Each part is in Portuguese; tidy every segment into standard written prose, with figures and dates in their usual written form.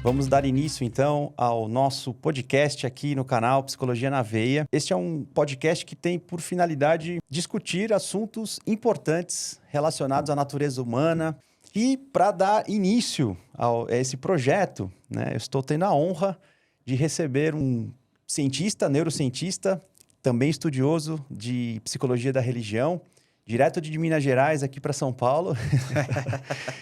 Vamos dar início, então, ao nosso podcast aqui no canal Psicologia na Veia. Este é um podcast que tem por finalidade discutir assuntos importantes relacionados à natureza humana. E para dar início a esse projeto, né, eu estou tendo a honra de receber um cientista, neurocientista, também estudioso de psicologia da religião, direto de Minas Gerais aqui para São Paulo.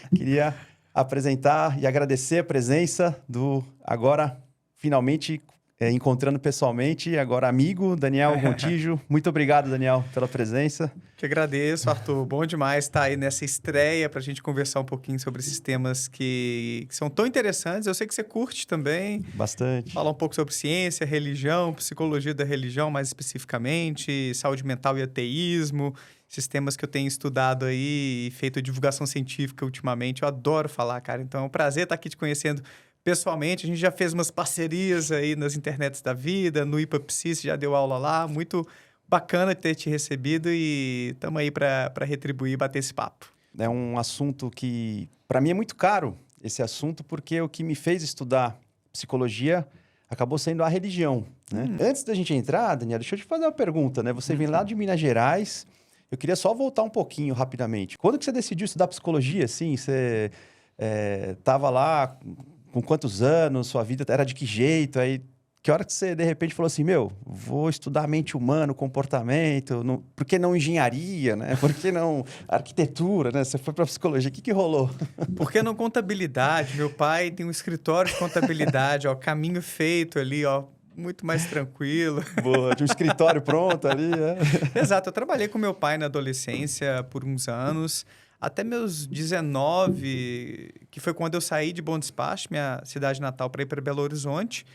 Queria apresentar e agradecer a presença do agora finalmente encontrando pessoalmente, agora amigo, Daniel Gontijo. Muito obrigado, Daniel, pela presença. Que agradeço, Arthur. Bom demais estar aí nessa estreia para a gente conversar um pouquinho sobre esses temas que são tão interessantes. Eu sei que você curte também. Bastante. Falar um pouco sobre ciência, religião, psicologia da religião, mais especificamente, saúde mental e ateísmo, esses temas que eu tenho estudado aí e feito divulgação científica ultimamente. Eu adoro falar, cara. Então é um prazer estar aqui te conhecendo pessoalmente. A gente já fez umas parcerias aí nas internets da vida, no IPAPSI, já deu aula lá. Muito bacana ter te recebido e estamos aí para retribuir e bater esse papo. É um assunto que, para mim, é muito caro, esse assunto, porque o que me fez estudar psicologia acabou sendo a religião, né? Antes da gente entrar, Daniel, deixa eu te fazer uma pergunta, né? Você vem lá de Minas Gerais, eu queria só voltar um pouquinho rapidamente. Quando que você decidiu estudar psicologia, assim? Você estava lá com quantos anos? Sua vida era de que jeito? Aí, que hora que você, de repente, falou assim, vou estudar mente humana, comportamento, por que não engenharia, né? Por que não arquitetura, né? Você foi para psicologia, o que rolou? Por que não contabilidade? Meu pai tem um escritório de contabilidade, ó, caminho feito ali, ó, muito mais tranquilo. Boa, de um escritório pronto ali, né? Exato, eu trabalhei com meu pai na adolescência por uns anos, até meus 19, que foi quando eu saí de Bom Despacho, minha cidade natal, para ir para Belo Horizonte.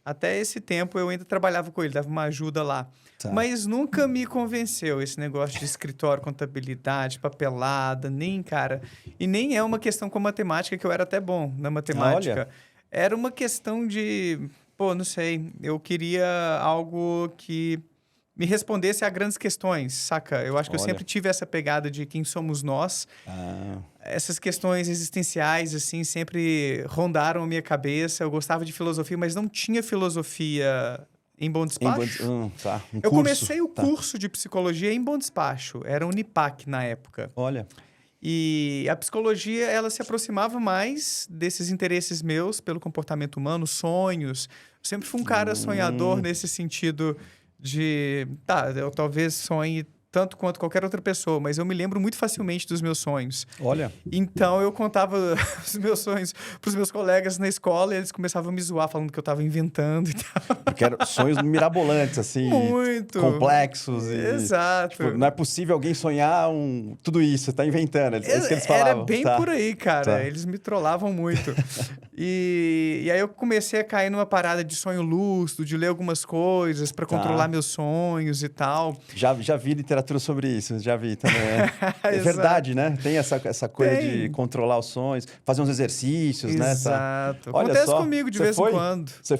Até esse tempo eu ainda trabalhava com ele, dava uma ajuda lá. Tá. Mas nunca me convenceu esse negócio de escritório, contabilidade, papelada, nem, cara. E nem é uma questão com matemática, que eu era até bom na matemática. Olha. Era uma questão de, não sei, eu queria algo que me respondesse a grandes questões, saca? Eu acho que eu sempre tive essa pegada de quem somos nós. Essas questões existenciais, assim, sempre rondaram a minha cabeça. Eu gostava de filosofia, mas não tinha filosofia em Bom Despacho. Tá. Eu comecei o curso de psicologia em Bom Despacho. Era Unipac na época. Olha. E a psicologia, ela se aproximava mais desses interesses meus pelo comportamento humano, sonhos. Eu sempre fui um cara sonhador nesse sentido de... eu talvez sonhe tanto quanto qualquer outra pessoa, mas eu me lembro muito facilmente dos meus sonhos. Olha. Então, eu contava os meus sonhos para os meus colegas na escola e eles começavam a me zoar, falando que eu estava inventando e tal. Porque eram sonhos mirabolantes, assim. Muito. Complexos. Exato. Tipo, não é possível alguém sonhar tudo isso, você está inventando. É isso que eles falavam. Era bem por aí, cara. Eles me trollavam muito. E aí eu comecei a cair numa parada de sonho lúcido, de ler algumas coisas para controlar meus sonhos e tal. Já vi literatura sobre isso, já vi também. É verdade, né? Tem essa coisa de controlar os sonhos, fazer uns exercícios, né? Exato. Acontece comigo de vez em quando. Você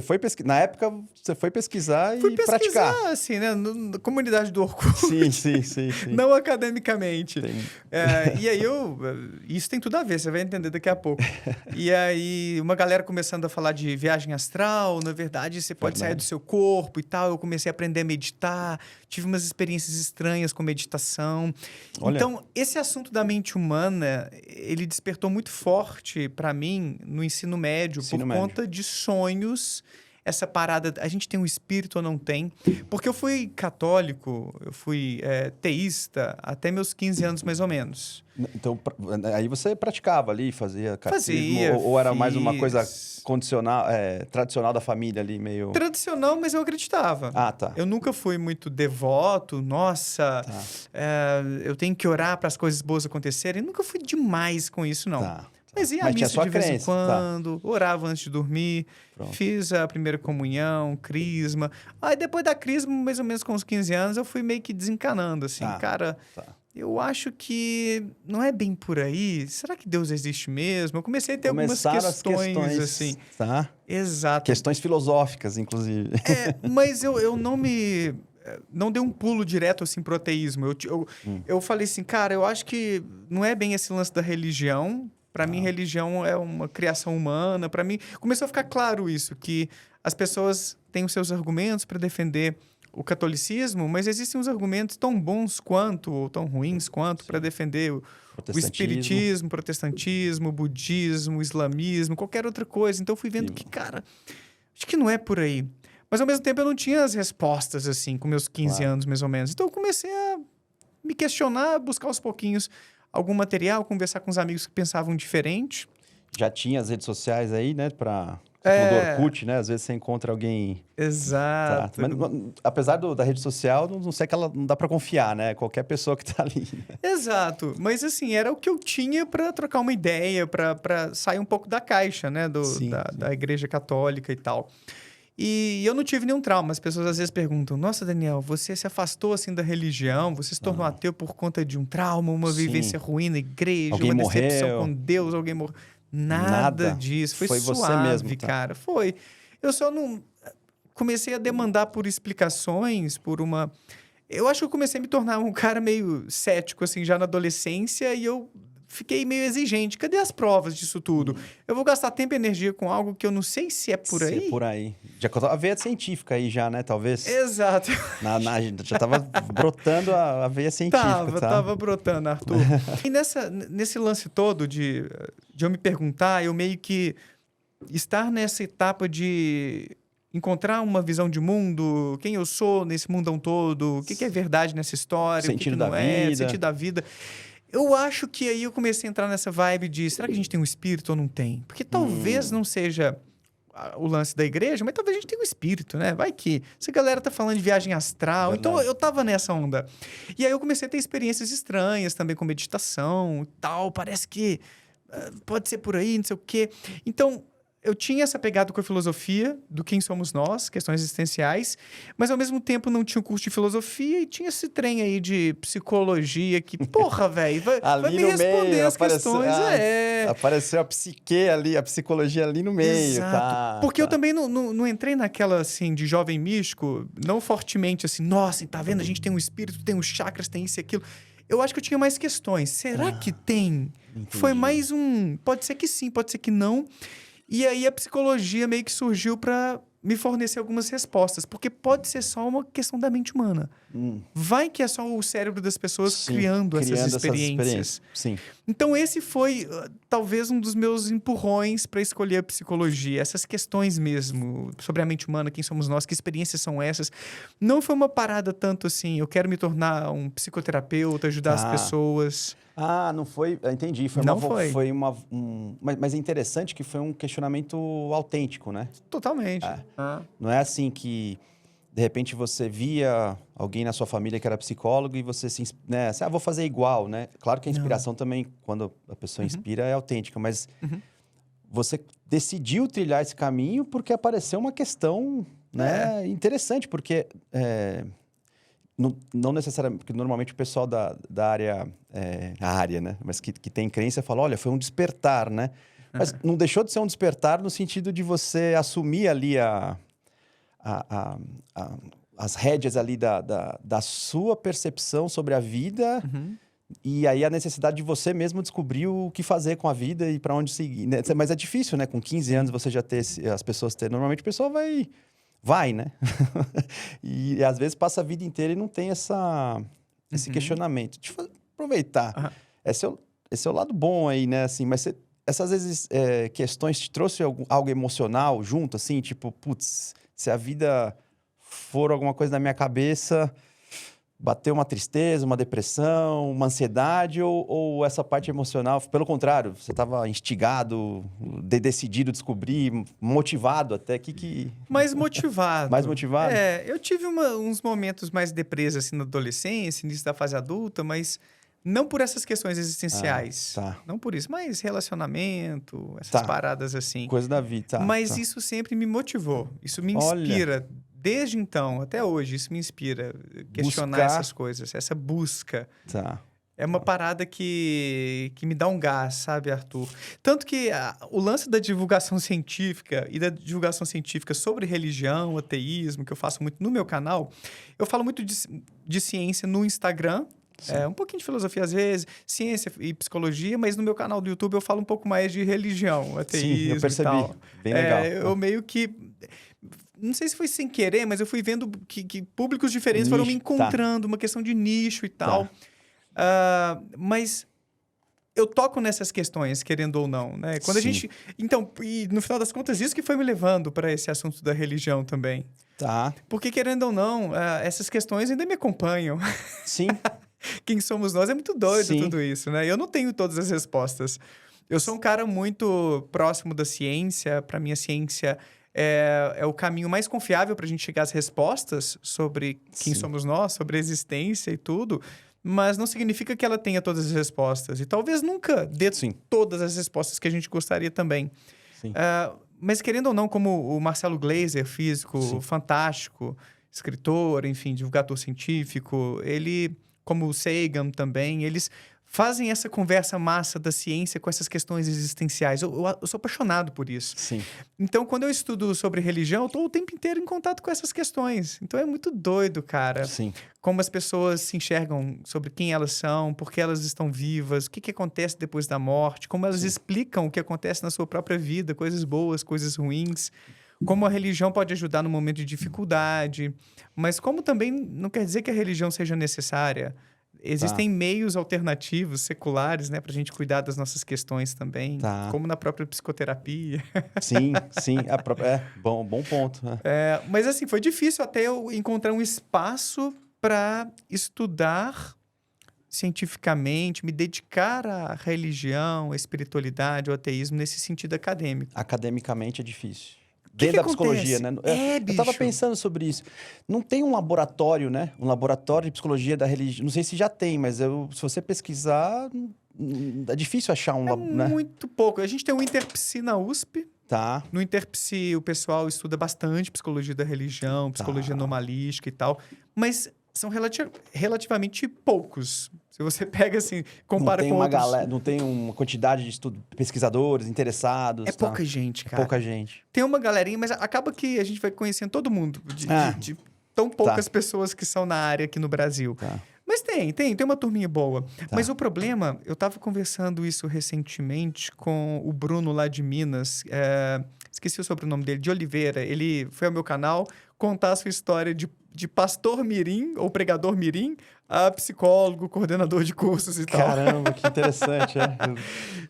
foi pesquisar. Na época, você foi pesquisar e praticar. Assim, né? Na comunidade do Orkut. Sim. Não academicamente. E aí isso tem tudo a ver, você vai entender daqui a pouco. E aí, uma galera começando a falar de viagem astral, na verdade, você pode sair do seu corpo e tal. Eu comecei a aprender a meditar, tive umas experiências estranhas com meditação. Olha. Então, esse assunto da mente humana, ele despertou muito forte para mim no ensino médio, conta de sonhos. Essa parada, a gente tem um espírito ou não tem? Porque eu fui católico, eu fui teísta até meus 15 anos, mais ou menos. Então, aí você praticava ali, fazia catecismo? Ou era mais uma coisa condicional, tradicional da família ali, meio... Tradicional, mas eu acreditava. Tá. Eu nunca fui muito devoto, eu tenho que orar para as coisas boas acontecerem. Nunca fui demais com isso, não. Mas ia à missa de vez em quando, orava antes de dormir, fiz a primeira comunhão, crisma. Aí depois da crisma, mais ou menos com uns 15 anos, eu fui meio que desencanando, assim. Eu acho que não é bem por aí. Será que Deus existe mesmo? Eu comecei a ter algumas questões, assim. Exato. Questões filosóficas, inclusive. Mas eu não dei um pulo direto, assim, pro ateísmo. Eu falei assim, cara, eu acho que não é bem esse lance da religião. Para mim, religião é uma criação humana. Para mim, começou a ficar claro isso, que as pessoas têm os seus argumentos para defender o catolicismo, mas existem uns argumentos tão bons quanto, ou tão ruins quanto, para defender o espiritismo, protestantismo, budismo, islamismo, qualquer outra coisa. Então, fui vendo que, cara, acho que não é por aí. Mas, ao mesmo tempo, eu não tinha as respostas, assim, com meus 15 anos, mais ou menos. Então, eu comecei a me questionar, buscar aos pouquinhos algum material, conversar com os amigos que pensavam diferente. Já tinha as redes sociais aí, né, Você falou do Orkut, né? Às vezes você encontra alguém... Exato. Tá. Mas, apesar da rede social, não sei que ela não dá para confiar, né? Qualquer pessoa que tá ali. Né? Exato. Mas, assim, era o que eu tinha para trocar uma ideia, para sair um pouco da caixa, né? Da Igreja Católica e tal. E eu não tive nenhum trauma. As pessoas às vezes perguntam, nossa, Daniel, você se afastou, assim, da religião? Você se tornou ateu por conta de um trauma, uma vivência ruim na igreja, alguém uma morreu. decepção com Deus, alguém morreu? Nada disso. Foi suave, você mesmo, tá? cara. Foi. Eu só não... Comecei a demandar por explicações, por uma... Eu acho que eu comecei a me tornar um cara meio cético, assim, já na adolescência, e eu fiquei meio exigente. Cadê as provas disso tudo? Eu vou gastar tempo e energia com algo que eu não sei se é por aí? Se é por aí. Já a veia científica aí já, né? Talvez. Exato. Já tava brotando a veia científica. Tava brotando, Arthur. E nesse lance todo de eu me perguntar, eu meio que estar nessa etapa de encontrar uma visão de mundo, quem eu sou nesse mundão todo, o que é verdade nessa história, sentido o que não da é, vida. sentido da vida. Eu acho que aí eu comecei a entrar nessa vibe de, será que a gente tem um espírito ou não tem? Porque talvez não seja o lance da igreja, mas talvez a gente tenha um espírito, né? Vai que essa galera tá falando de viagem astral. Verdade. Então eu tava nessa onda. E aí eu comecei a ter experiências estranhas também com meditação e tal. Parece que pode ser por aí, não sei o quê. Então eu tinha essa pegada com a filosofia do quem somos nós, questões existenciais, mas ao mesmo tempo não tinha o curso de filosofia e tinha esse trem aí de psicologia que, porra, velho, vai me responder meio, as questões. Apareceu a psique ali, a psicologia ali no meio. Exato. Porque eu também não entrei naquela, assim, de jovem místico, não fortemente assim, nossa, tá vendo? A gente tem um espírito, tem os chakras, tem isso e aquilo. Eu acho que eu tinha mais questões. Será que tem? Entendi. Foi mais um... Pode ser que sim, pode ser que não. E aí a psicologia meio que surgiu para me fornecer algumas respostas. Porque pode ser só uma questão da mente humana. Vai que é só o cérebro das pessoas criando essas experiências. Sim. Então esse foi talvez um dos meus empurrões para escolher a psicologia. Essas questões mesmo sobre a mente humana, quem somos nós, que experiências são essas. Não foi uma parada tanto assim, eu quero me tornar um psicoterapeuta, ajudar as pessoas... não foi... Entendi. Mas é interessante que foi um questionamento autêntico, né? Totalmente. Não é assim que, de repente, você via alguém na sua família que era psicólogo e você né? Assim, vou fazer igual, né? Claro que a inspiração também, quando a pessoa inspira, é autêntica, mas você decidiu trilhar esse caminho porque apareceu uma questão, né, interessante, porque... Não necessariamente, porque normalmente o pessoal da área, né? Mas que tem crença fala, olha, foi um despertar, né? Mas não deixou de ser um despertar no sentido de você assumir ali as rédeas ali da sua percepção sobre a vida e aí a necessidade de você mesmo descobrir o que fazer com a vida e para onde seguir. Né? Mas é difícil, né? Com 15 anos você já ter as pessoas ter. Normalmente a pessoa vai, né? E às vezes passa a vida inteira e não tem esse questionamento. Deixa eu aproveitar. Esse é o lado bom aí, né? Assim, mas essas vezes questões te trouxe algo emocional junto, assim? Tipo, putz, se a vida for alguma coisa na minha cabeça, bateu uma tristeza, uma depressão, uma ansiedade ou essa parte emocional? Pelo contrário, você estava instigado, decidido descobrir, motivado até? Mais motivado. Mais motivado? Eu tive uns momentos mais deprês assim, na adolescência, início da fase adulta, mas não por essas questões existenciais. Não por isso, mas relacionamento, essas paradas assim. Coisa da vida. Mas isso sempre me motivou. Isso me inspira. Desde então, até hoje, isso me inspira. Questionar essas coisas, essa busca. É uma parada que me dá um gás, sabe, Arthur? Tanto que o lance da divulgação científica e da divulgação científica sobre religião, ateísmo, que eu faço muito no meu canal, eu falo muito de ciência no Instagram Um pouquinho de filosofia às vezes, ciência e psicologia, mas no meu canal do YouTube eu falo um pouco mais de religião, ateísmo. Sim, eu percebi. E tal. Bem legal. Eu meio que... Não sei se foi sem querer, mas eu fui vendo que públicos diferentes foram me encontrando, uma questão de nicho e tal. Mas eu toco nessas questões, querendo ou não, né? Quando a gente... Então, e no final das contas, isso que foi me levando para esse assunto da religião também. Tá. Porque, querendo ou não, essas questões ainda me acompanham. Sim. Quem somos nós é muito doido tudo isso, né? Eu não tenho todas as respostas. Eu sou um cara muito próximo da ciência. Para mim, a ciência é o caminho mais confiável para a gente chegar às respostas sobre quem somos nós, sobre a existência e tudo. Mas não significa que ela tenha todas as respostas. E talvez nunca dê todas as respostas que a gente gostaria também. Mas, querendo ou não, como o Marcelo Gleiser, físico fantástico, escritor, enfim, divulgador científico, ele, como o Sagan também, eles fazem essa conversa massa da ciência com essas questões existenciais. Eu sou apaixonado por isso. Sim. Então, quando eu estudo sobre religião, eu estou o tempo inteiro em contato com essas questões. Então, é muito doido, cara. Sim. Como as pessoas se enxergam sobre quem elas são, por que elas estão vivas, o que acontece depois da morte, como elas explicam o que acontece na sua própria vida, coisas boas, coisas ruins. Como a religião pode ajudar no momento de dificuldade. Mas como também não quer dizer que a religião seja necessária. Existem meios alternativos, seculares, né, para a gente cuidar das nossas questões também, como na própria psicoterapia. Sim. Bom ponto. Mas assim, foi difícil até eu encontrar um espaço para estudar cientificamente, me dedicar à religião, à espiritualidade, ao ateísmo nesse sentido acadêmico. Academicamente é difícil. Dentro da psicologia, né? Bicho. Eu tava pensando sobre isso. Não tem um laboratório, né? Um laboratório de psicologia da religião. Não sei se já tem, mas se você pesquisar, é difícil achar um... né? Muito pouco. A gente tem o Interpsi na USP. Tá. No Interpsi, o pessoal estuda bastante psicologia da religião, psicologia anomalística e tal. Mas são relativamente poucos. Se você pega assim, compara com outros... Não tem uma quantidade de pesquisadores interessados. É pouca gente, cara. Pouca gente. Tem uma galerinha, mas acaba que a gente vai conhecendo todo mundo. De tão poucas pessoas que são na área aqui no Brasil. Mas tem uma turminha boa. Mas o problema, eu estava conversando isso recentemente com o Bruno lá de Minas. Esqueci o sobrenome dele, de Oliveira. Ele foi ao meu canal contar a sua história de pastor mirim, ou pregador mirim, a psicólogo, coordenador de cursos e tal. Caramba, que interessante,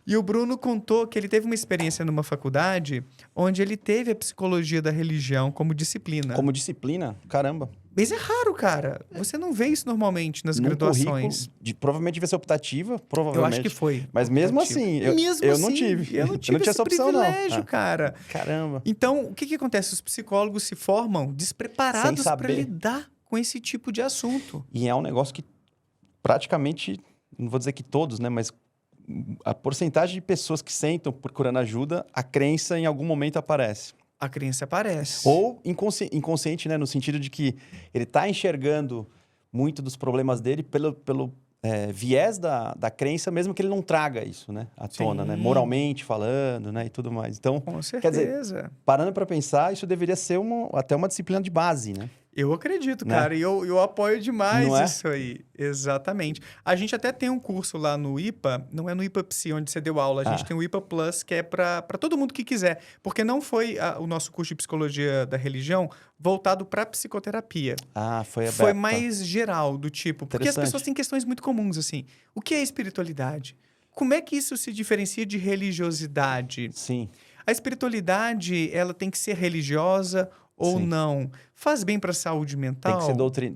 E o Bruno contou que ele teve uma experiência numa faculdade onde ele teve a psicologia da religião como disciplina. Como disciplina? Caramba. Mas é raro, cara. Você não vê isso normalmente nas graduações. Provavelmente devia ser optativa, provavelmente. Eu acho que foi. Mas mesmo assim, eu não tive. Eu não tive esse essa opção, privilégio, cara. Caramba. Então, o que acontece? Os psicólogos se formam despreparados para lidar com esse tipo de assunto. E é um negócio que praticamente, não vou dizer que todos, né? Mas a porcentagem de pessoas que sentam procurando ajuda, a crença em algum momento aparece. A crença aparece. Ou inconsciente, né? No sentido de que ele está enxergando muito dos problemas dele pelo viés da crença, mesmo que ele não traga isso, né? À tona, né? Moralmente falando, né? E tudo mais. Então, com certeza. Quer dizer, parando para pensar, isso deveria ser até uma disciplina de base, né? Eu acredito, cara. E eu apoio demais isso aí. Exatamente. A gente até tem um curso lá no IPA, não é no IPA Psi onde você deu aula, a gente tem o IPA Plus, que é para todo mundo que quiser. Porque não foi o nosso curso de psicologia da religião voltado para psicoterapia. Foi aberto. Foi mais geral, do tipo... Porque as pessoas têm questões muito comuns, assim. O que é espiritualidade? Como é que isso se diferencia de religiosidade? Sim. A espiritualidade, ela tem que ser religiosa ou não? Faz bem para a saúde mental?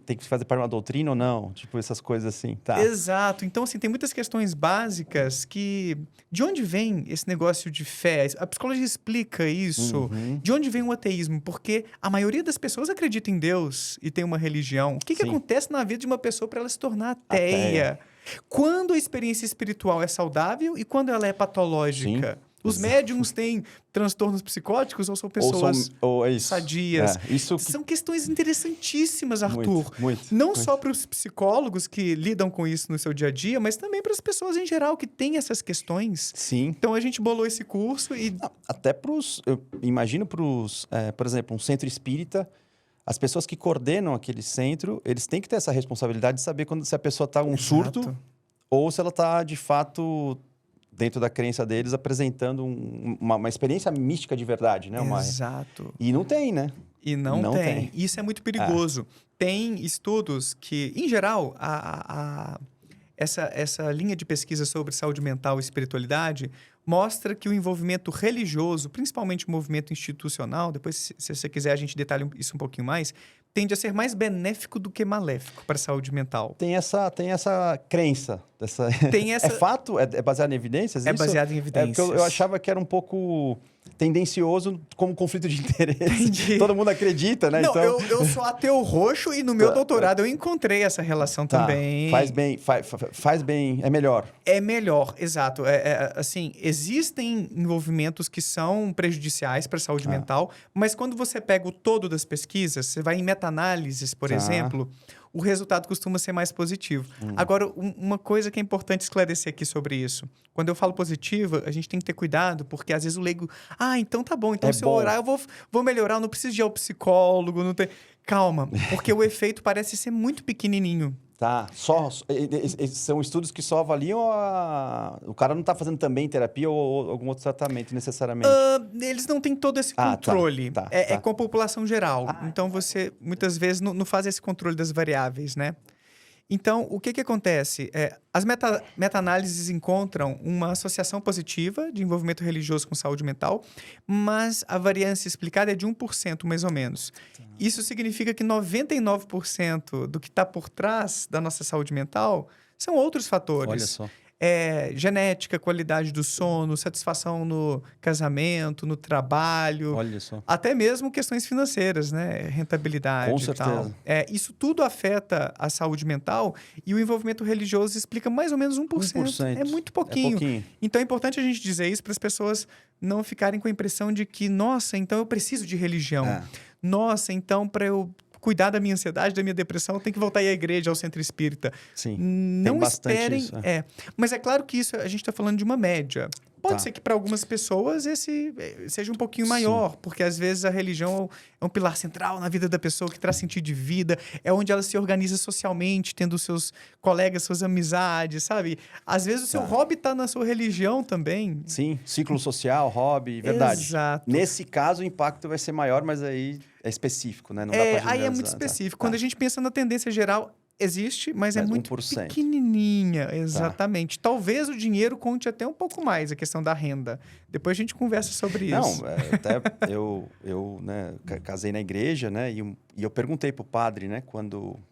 Tem que fazer parte de uma doutrina ou não? Tipo, essas coisas assim, tá? Exato. Então, assim, tem muitas questões básicas que... De onde vem esse negócio de fé? A psicologia explica isso. De onde vem o ateísmo? Porque a maioria das pessoas acredita em Deus e tem uma religião. O que acontece na vida de uma pessoa para ela se tornar ateia? Quando a experiência espiritual é saudável e quando ela é patológica? Sim. Os médiums têm transtornos psicóticos ou são pessoas sadias? São questões interessantíssimas, Arthur. Não só para os psicólogos que lidam com isso no seu dia a dia, mas também para as pessoas em geral que têm essas questões. Sim. Então, a gente bolou esse curso e... Até para os... Eu imagino para os... por exemplo, um centro espírita, as pessoas que coordenam aquele centro, eles têm que ter essa responsabilidade de saber se a pessoa está um surto ou se ela está, de fato, dentro da crença deles, apresentando uma experiência mística de verdade, né? Exato. E não tem, né? E não tem. Isso é muito perigoso. Tem estudos que, em geral, essa linha de pesquisa sobre saúde mental e espiritualidade mostra que o envolvimento religioso, principalmente o movimento institucional, depois, se você quiser, a gente detalha isso um pouquinho mais, tende a ser mais benéfico do que maléfico para a saúde mental. Tem essa crença. Tem essa... É fato? É baseado em evidências? É baseado em evidências. Porque eu achava que era um pouco tendencioso como conflito de interesse. Entendi. Todo mundo acredita, né? Não, então... eu sou ateu roxo e no meu doutorado eu encontrei essa relação também. Faz bem, é melhor. É melhor, exato. Assim, existem envolvimentos que são prejudiciais para a saúde mental, mas quando você pega o todo das pesquisas, você vai em meta-análises, por exemplo, o resultado costuma ser mais positivo. Agora, uma coisa que é importante esclarecer aqui sobre isso. Quando eu falo positiva, a gente tem que ter cuidado, porque às vezes o leigo... então tá bom. Então, se eu orar, eu vou melhorar. Eu não preciso ir ao psicólogo. Não tem... Calma, porque o efeito parece ser muito pequenininho. Tá, são estudos que só avaliam o cara não está fazendo também terapia ou algum outro tratamento necessariamente? Eles não têm todo esse controle. É com a população geral. Então, você, muitas vezes, não faz esse controle das variáveis, né? Então, o que acontece? As meta-análises encontram uma associação positiva de envolvimento religioso com saúde mental, mas a variância explicada é de 1%, mais ou menos. Isso significa que 99% do que está por trás da nossa saúde mental são outros fatores. Olha só. Genética, qualidade do sono, satisfação no casamento, no trabalho. Olha só. Até mesmo questões financeiras, né? Rentabilidade Com e certeza. tal. Isso tudo afeta a saúde mental e o envolvimento religioso explica mais ou menos 1%. 1%. É muito pouquinho. Então, é importante a gente dizer isso para as pessoas não ficarem com a impressão de que, nossa, então eu preciso de religião. Nossa, então para eu cuidar da minha ansiedade, da minha depressão, eu tenho que voltar a ir à igreja, ao centro espírita. Sim, não tem esperem. isso, Mas é claro que isso a gente está falando de uma média. Pode ser que para algumas pessoas esse seja um pouquinho maior, porque às vezes a religião é um pilar central na vida da pessoa que traz sentido de vida, é onde ela se organiza socialmente, tendo seus colegas, suas amizades, sabe? Às vezes o seu hobby está na sua religião também. Sim, ciclo social, hobby, verdade. Exato. Nesse caso, o impacto vai ser maior, mas aí é específico, né? Não dá pra Aí generalizar. é muito específico. Quando a gente pensa na tendência geral, existe, mas é muito 1%. pequenininha. Exatamente. Talvez o dinheiro conte até um pouco mais, a questão da renda. Depois a gente conversa sobre isso. Não, até eu né, casei na igreja, né? E eu perguntei pro padre, né?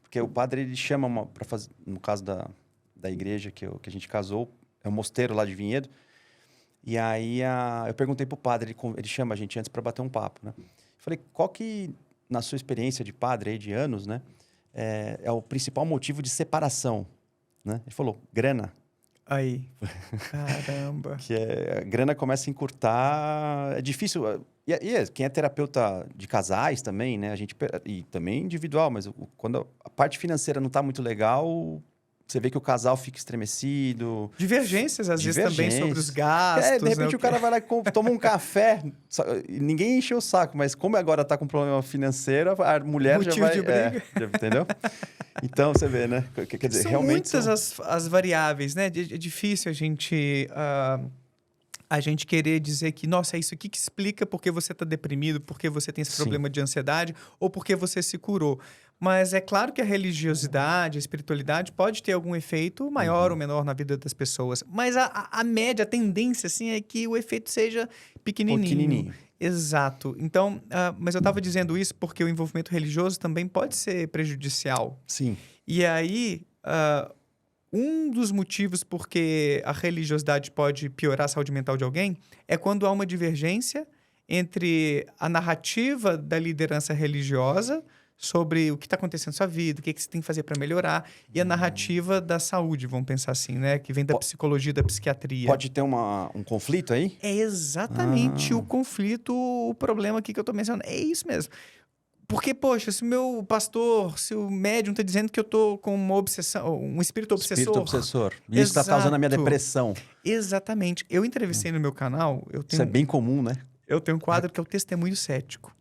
Porque o padre, ele chama para fazer... No caso da igreja que a gente casou, é um mosteiro lá de Vinhedo. E aí eu perguntei pro padre, ele chama a gente antes para bater um papo, né? Falei, qual que, na sua experiência de padre aí de anos, né? É o principal motivo de separação, né? Ele falou, grana. Aí, caramba. Que a grana começa a encurtar, é difícil. Quem é terapeuta de casais também, né? E também individual, mas quando a parte financeira não está muito legal, você vê que o casal fica estremecido. Divergências, às vezes, também sobre os gastos. De repente o cara vai lá e toma um café. Ninguém encheu o saco, mas como agora está com problema financeiro, a mulher motivo já vai... de briga. Entendeu? Então, você vê, né? Quer dizer, são realmente... muitas as variáveis, né? É difícil a gente querer dizer que, nossa, é isso aqui que explica porque você está deprimido, porque você tem esse problema de ansiedade ou porque você se curou. Mas é claro que a religiosidade, a espiritualidade pode ter algum efeito maior ou menor na vida das pessoas. Mas a média, a tendência, assim, é que o efeito seja pequenininho. Exato. Então, mas eu estava dizendo isso porque o envolvimento religioso também pode ser prejudicial. Sim. E aí, um dos motivos porque a religiosidade pode piorar a saúde mental de alguém é quando há uma divergência entre a narrativa da liderança religiosa sobre o que está acontecendo na sua vida, o que você tem que fazer para melhorar, e a narrativa da saúde, vamos pensar assim, né? Que vem da psicologia, da psiquiatria. Pode ter um conflito aí? É exatamente o conflito, o problema aqui que eu estou mencionando. É isso mesmo. Porque, poxa, se o meu pastor, se o médium está dizendo que eu estou com uma obsessão, um espírito obsessor... Espírito obsessor. E isso está causando a minha depressão. Exatamente. Eu entrevistei no meu canal... Isso é bem comum, né? Eu tenho um quadro que é o Testemunho Cético.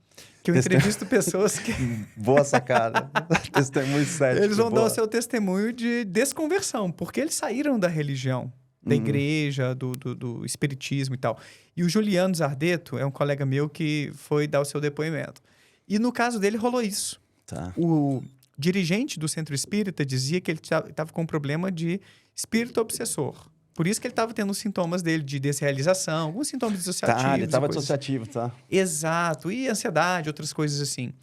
Que eu entrevisto pessoas que... Boa sacada. Testemunho cético. Eles vão boa. dar o seu testemunho de desconversão, porque eles saíram da religião, da igreja, do espiritismo e tal. E o Juliano Zardeto é um colega meu que foi dar o seu depoimento. E no caso dele rolou isso. Tá. O dirigente do centro espírita dizia que ele estava com um problema de espírito obsessor. Por isso que ele estava tendo os sintomas dele de desrealização, alguns sintomas dissociativos. Tá, ele estava coisas. dissociativo, tá? Exato. E ansiedade, outras coisas assim.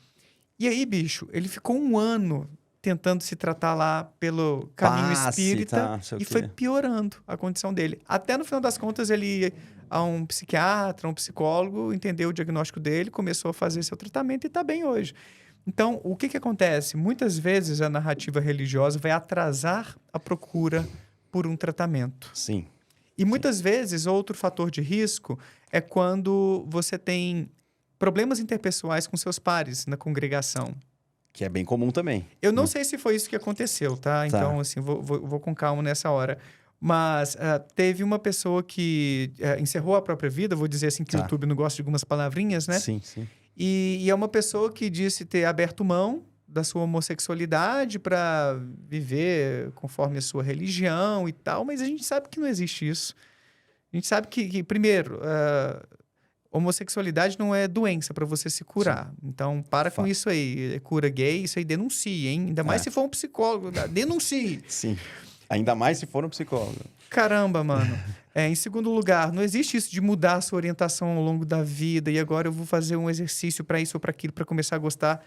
E aí, bicho, ele ficou 1 ano tentando se tratar lá pelo caminho espírita tá, sei o e quê. foi piorando a condição dele. Até no final das contas, ele ia a um psiquiatra, um psicólogo, entendeu o diagnóstico dele, começou a fazer seu tratamento e está bem hoje. Então, o que acontece? Muitas vezes a narrativa religiosa vai atrasar a procura por um tratamento. Sim. E muitas vezes, outro fator de risco é quando você tem problemas interpessoais com seus pares na congregação. Que é bem comum também. Eu não sei se foi isso que aconteceu, tá? Então, assim, vou com calma nessa hora. Mas teve uma pessoa que encerrou a própria vida, vou dizer assim que o YouTube não gosta de algumas palavrinhas, né? Sim, sim. E é uma pessoa que disse ter aberto mão da sua homossexualidade para viver conforme a sua religião e tal, mas a gente sabe que não existe isso. A gente sabe que primeiro, homossexualidade não é doença para você se curar. Sim. Então, para com isso aí. Cura gay, isso aí denuncie, hein? Ainda mais se for um psicólogo. Denuncie! Sim. Ainda mais se for um psicólogo. Caramba, mano. Em segundo lugar, não existe isso de mudar a sua orientação ao longo da vida e agora eu vou fazer um exercício para isso ou para aquilo, para começar a gostar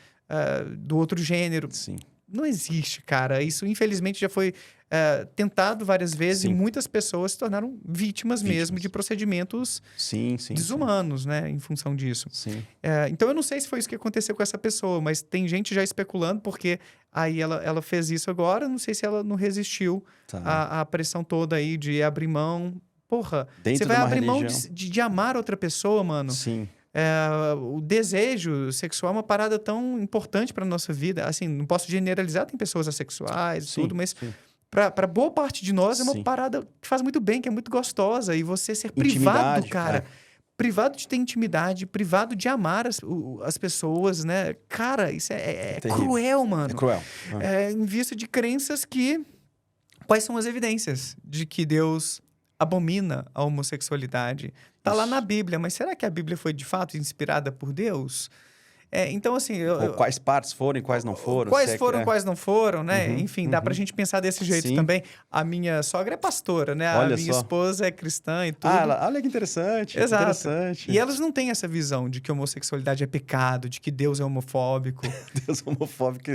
do outro gênero. Sim. Não existe, cara. Isso, infelizmente, já foi tentado várias vezes. Sim. E muitas pessoas se tornaram vítimas mesmo de procedimentos desumanos, né? Em função disso. Sim. Então, eu não sei se foi isso que aconteceu com essa pessoa, mas tem gente já especulando, porque aí ela fez isso agora, não sei se ela não resistiu à pressão toda aí de abrir mão. Porra, você vai abrir mão de amar outra pessoa, mano. Sim. O desejo sexual é uma parada tão importante para nossa vida. Assim, não posso generalizar, tem pessoas assexuais e tudo, mas para boa parte de nós é uma parada que faz muito bem, que é muito gostosa. E você ser privado, cara. Privado de ter intimidade, privado de amar as pessoas, né? Cara, isso é cruel, mano. É cruel. Em vista de crenças que... Quais são as evidências de que Deus abomina a homossexualidade? Tá lá na Bíblia, mas será que a Bíblia foi de fato inspirada por Deus? Então, assim... quais partes foram e quais não foram. Quais foram, quais não foram, né? Enfim, dá pra Sim. gente pensar desse jeito também. A minha sogra é pastora, né? Olha a minha esposa é cristã e tudo. Olha que interessante. Exato. Interessante. E elas não têm essa visão de que homossexualidade é pecado, de que Deus é homofóbico. Deus é homofóbico.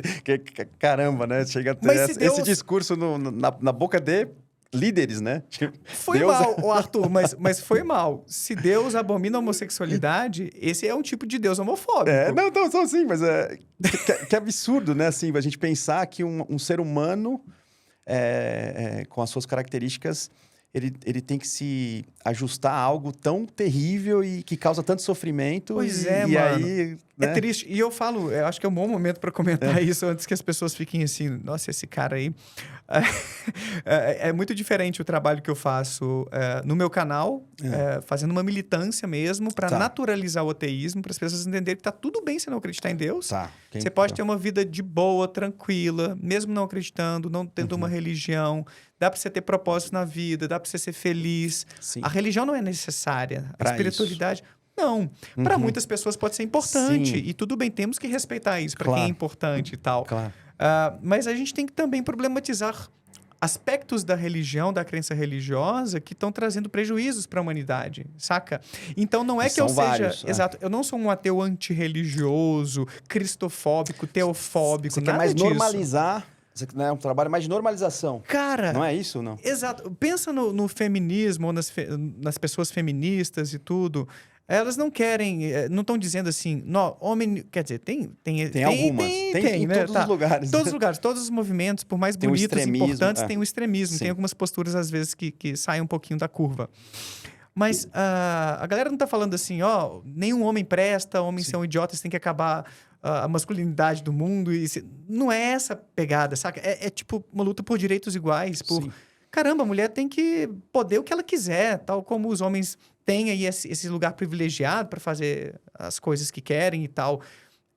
Caramba, né? Chega a ter esse discurso na boca de... líderes, né? Foi mal, Arthur, mas foi mal. Se Deus abomina a homossexualidade, esse é um tipo de Deus homofóbico. Não, sim, mas que absurdo, né? Assim, a gente pensar que um ser humano, com as suas características, ele tem que se ajustar a algo tão terrível e que causa tanto sofrimento. Pois mano. Aí, né? É triste. E eu falo, eu acho que é um bom momento para comentar isso antes que as pessoas fiquem assim, nossa, esse cara aí... É muito diferente o trabalho que eu faço no meu canal, fazendo uma militância mesmo para naturalizar o ateísmo, para as pessoas entenderem que tá tudo bem se não acreditar em Deus. Você pode ter uma vida de boa, tranquila, mesmo não acreditando, não tendo uma religião. Dá para você ter propósito na vida, dá para você ser feliz. Sim. A religião não é necessária. Pra a espiritualidade... Isso. Não. Para muitas pessoas pode ser importante. Sim. E tudo bem, temos que respeitar isso para quem é importante e tal. Claro. Mas a gente tem que também problematizar aspectos da religião, da crença religiosa, que estão trazendo prejuízos para a humanidade, saca? Então, não é que eu seja... Vários, Exato. Eu não sou um ateu antirreligioso, cristofóbico, teofóbico, Você nada quer mais disso. Normalizar... É um trabalho mais de normalização. Cara... Não é isso, não? Exato. Pensa no feminismo, ou nas pessoas feministas e tudo. Elas não querem... Não estão dizendo assim... Não, homem... Quer dizer, tem algumas. Tem em todos os lugares. Todos os lugares. Todos os movimentos, por mais bonitos e importantes, tem o extremismo. Sim. Tem algumas posturas, às vezes, que saem um pouquinho da curva. Mas a galera não tá falando assim, nenhum homem presta, homens são idiotas, tem que acabar... a masculinidade do mundo. Não é essa pegada, saca? É tipo uma luta por direitos iguais. Caramba, a mulher tem que poder o que ela quiser, tal como os homens tem aí esse lugar privilegiado para fazer as coisas que querem e tal.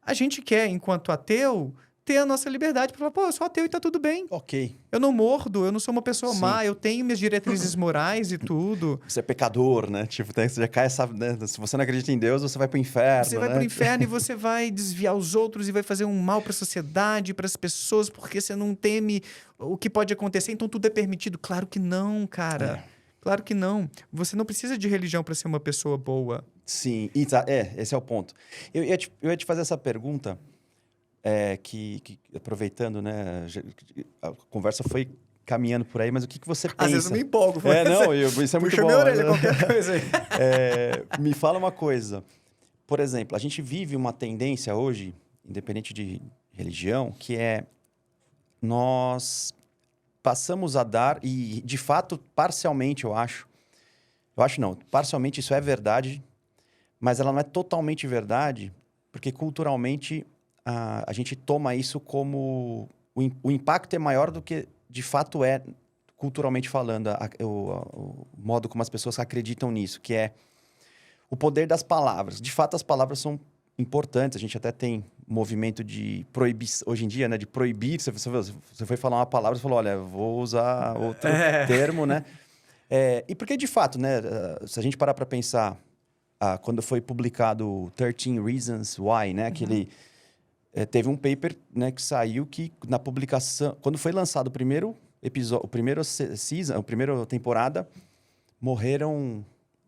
A gente quer, enquanto ateu, ter a nossa liberdade para falar, pô, eu sou ateu e tá tudo bem. Ok. Eu não mordo, eu não sou uma pessoa Sim. má, eu tenho minhas diretrizes morais e tudo. Você é pecador, né? Tipo, você já cai essa... Né? Se você não acredita em Deus, você vai pro inferno, Você vai né? pro inferno e você vai desviar os outros e vai fazer um mal para a sociedade, para as pessoas, porque você não teme o que pode acontecer, então tudo é permitido. Claro que não, cara. Claro que não. Você não precisa de religião para ser uma pessoa boa. Sim, esse é o ponto. Eu ia te fazer essa pergunta, que aproveitando, né? A conversa foi caminhando por aí, mas o que você pensa? Às vezes eu me empolgo. Isso é muito Puxa bom. minha orelha, qualquer coisa aí. Me fala uma coisa. Por exemplo, a gente vive uma tendência hoje, independente de religião, que é nós passamos a dar, e de fato, parcialmente, parcialmente isso é verdade, mas ela não é totalmente verdade, porque culturalmente a gente toma isso como... O impacto é maior do que de fato é, culturalmente falando, o modo como as pessoas acreditam nisso, que é o poder das palavras. De fato, as palavras são importantes, a gente até tem movimento de proibir, hoje em dia, né, de proibir, você foi falar uma palavra, você falou, olha, vou usar outro termo, né? E porque, de fato, né, se a gente parar para pensar, quando foi publicado 13 Reasons Why, né, teve um paper, né, que saiu que na publicação, quando foi lançado o primeiro episódio, a primeira temporada, morreram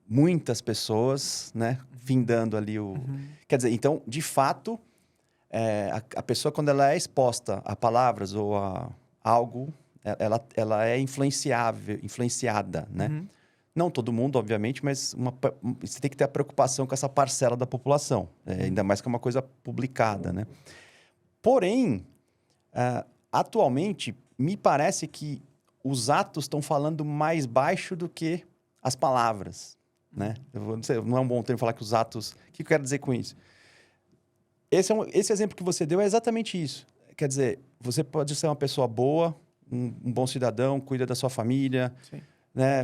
muitas pessoas, né, findando ali o... Quer dizer, então, de fato, a pessoa, quando ela é exposta a palavras ou a algo, ela é influenciada, né? Não todo mundo, obviamente, mas você tem que ter a preocupação com essa parcela da população. Ainda mais que é uma coisa publicada, né? Porém, atualmente, me parece que os atos estão falando mais baixo do que as palavras, né? Não sei, não é um bom termo falar que os atos... O que eu quero dizer com isso? Esse exemplo que você deu é exatamente isso. Quer dizer, você pode ser uma pessoa boa, um bom cidadão, cuida da sua família... Sim. Né,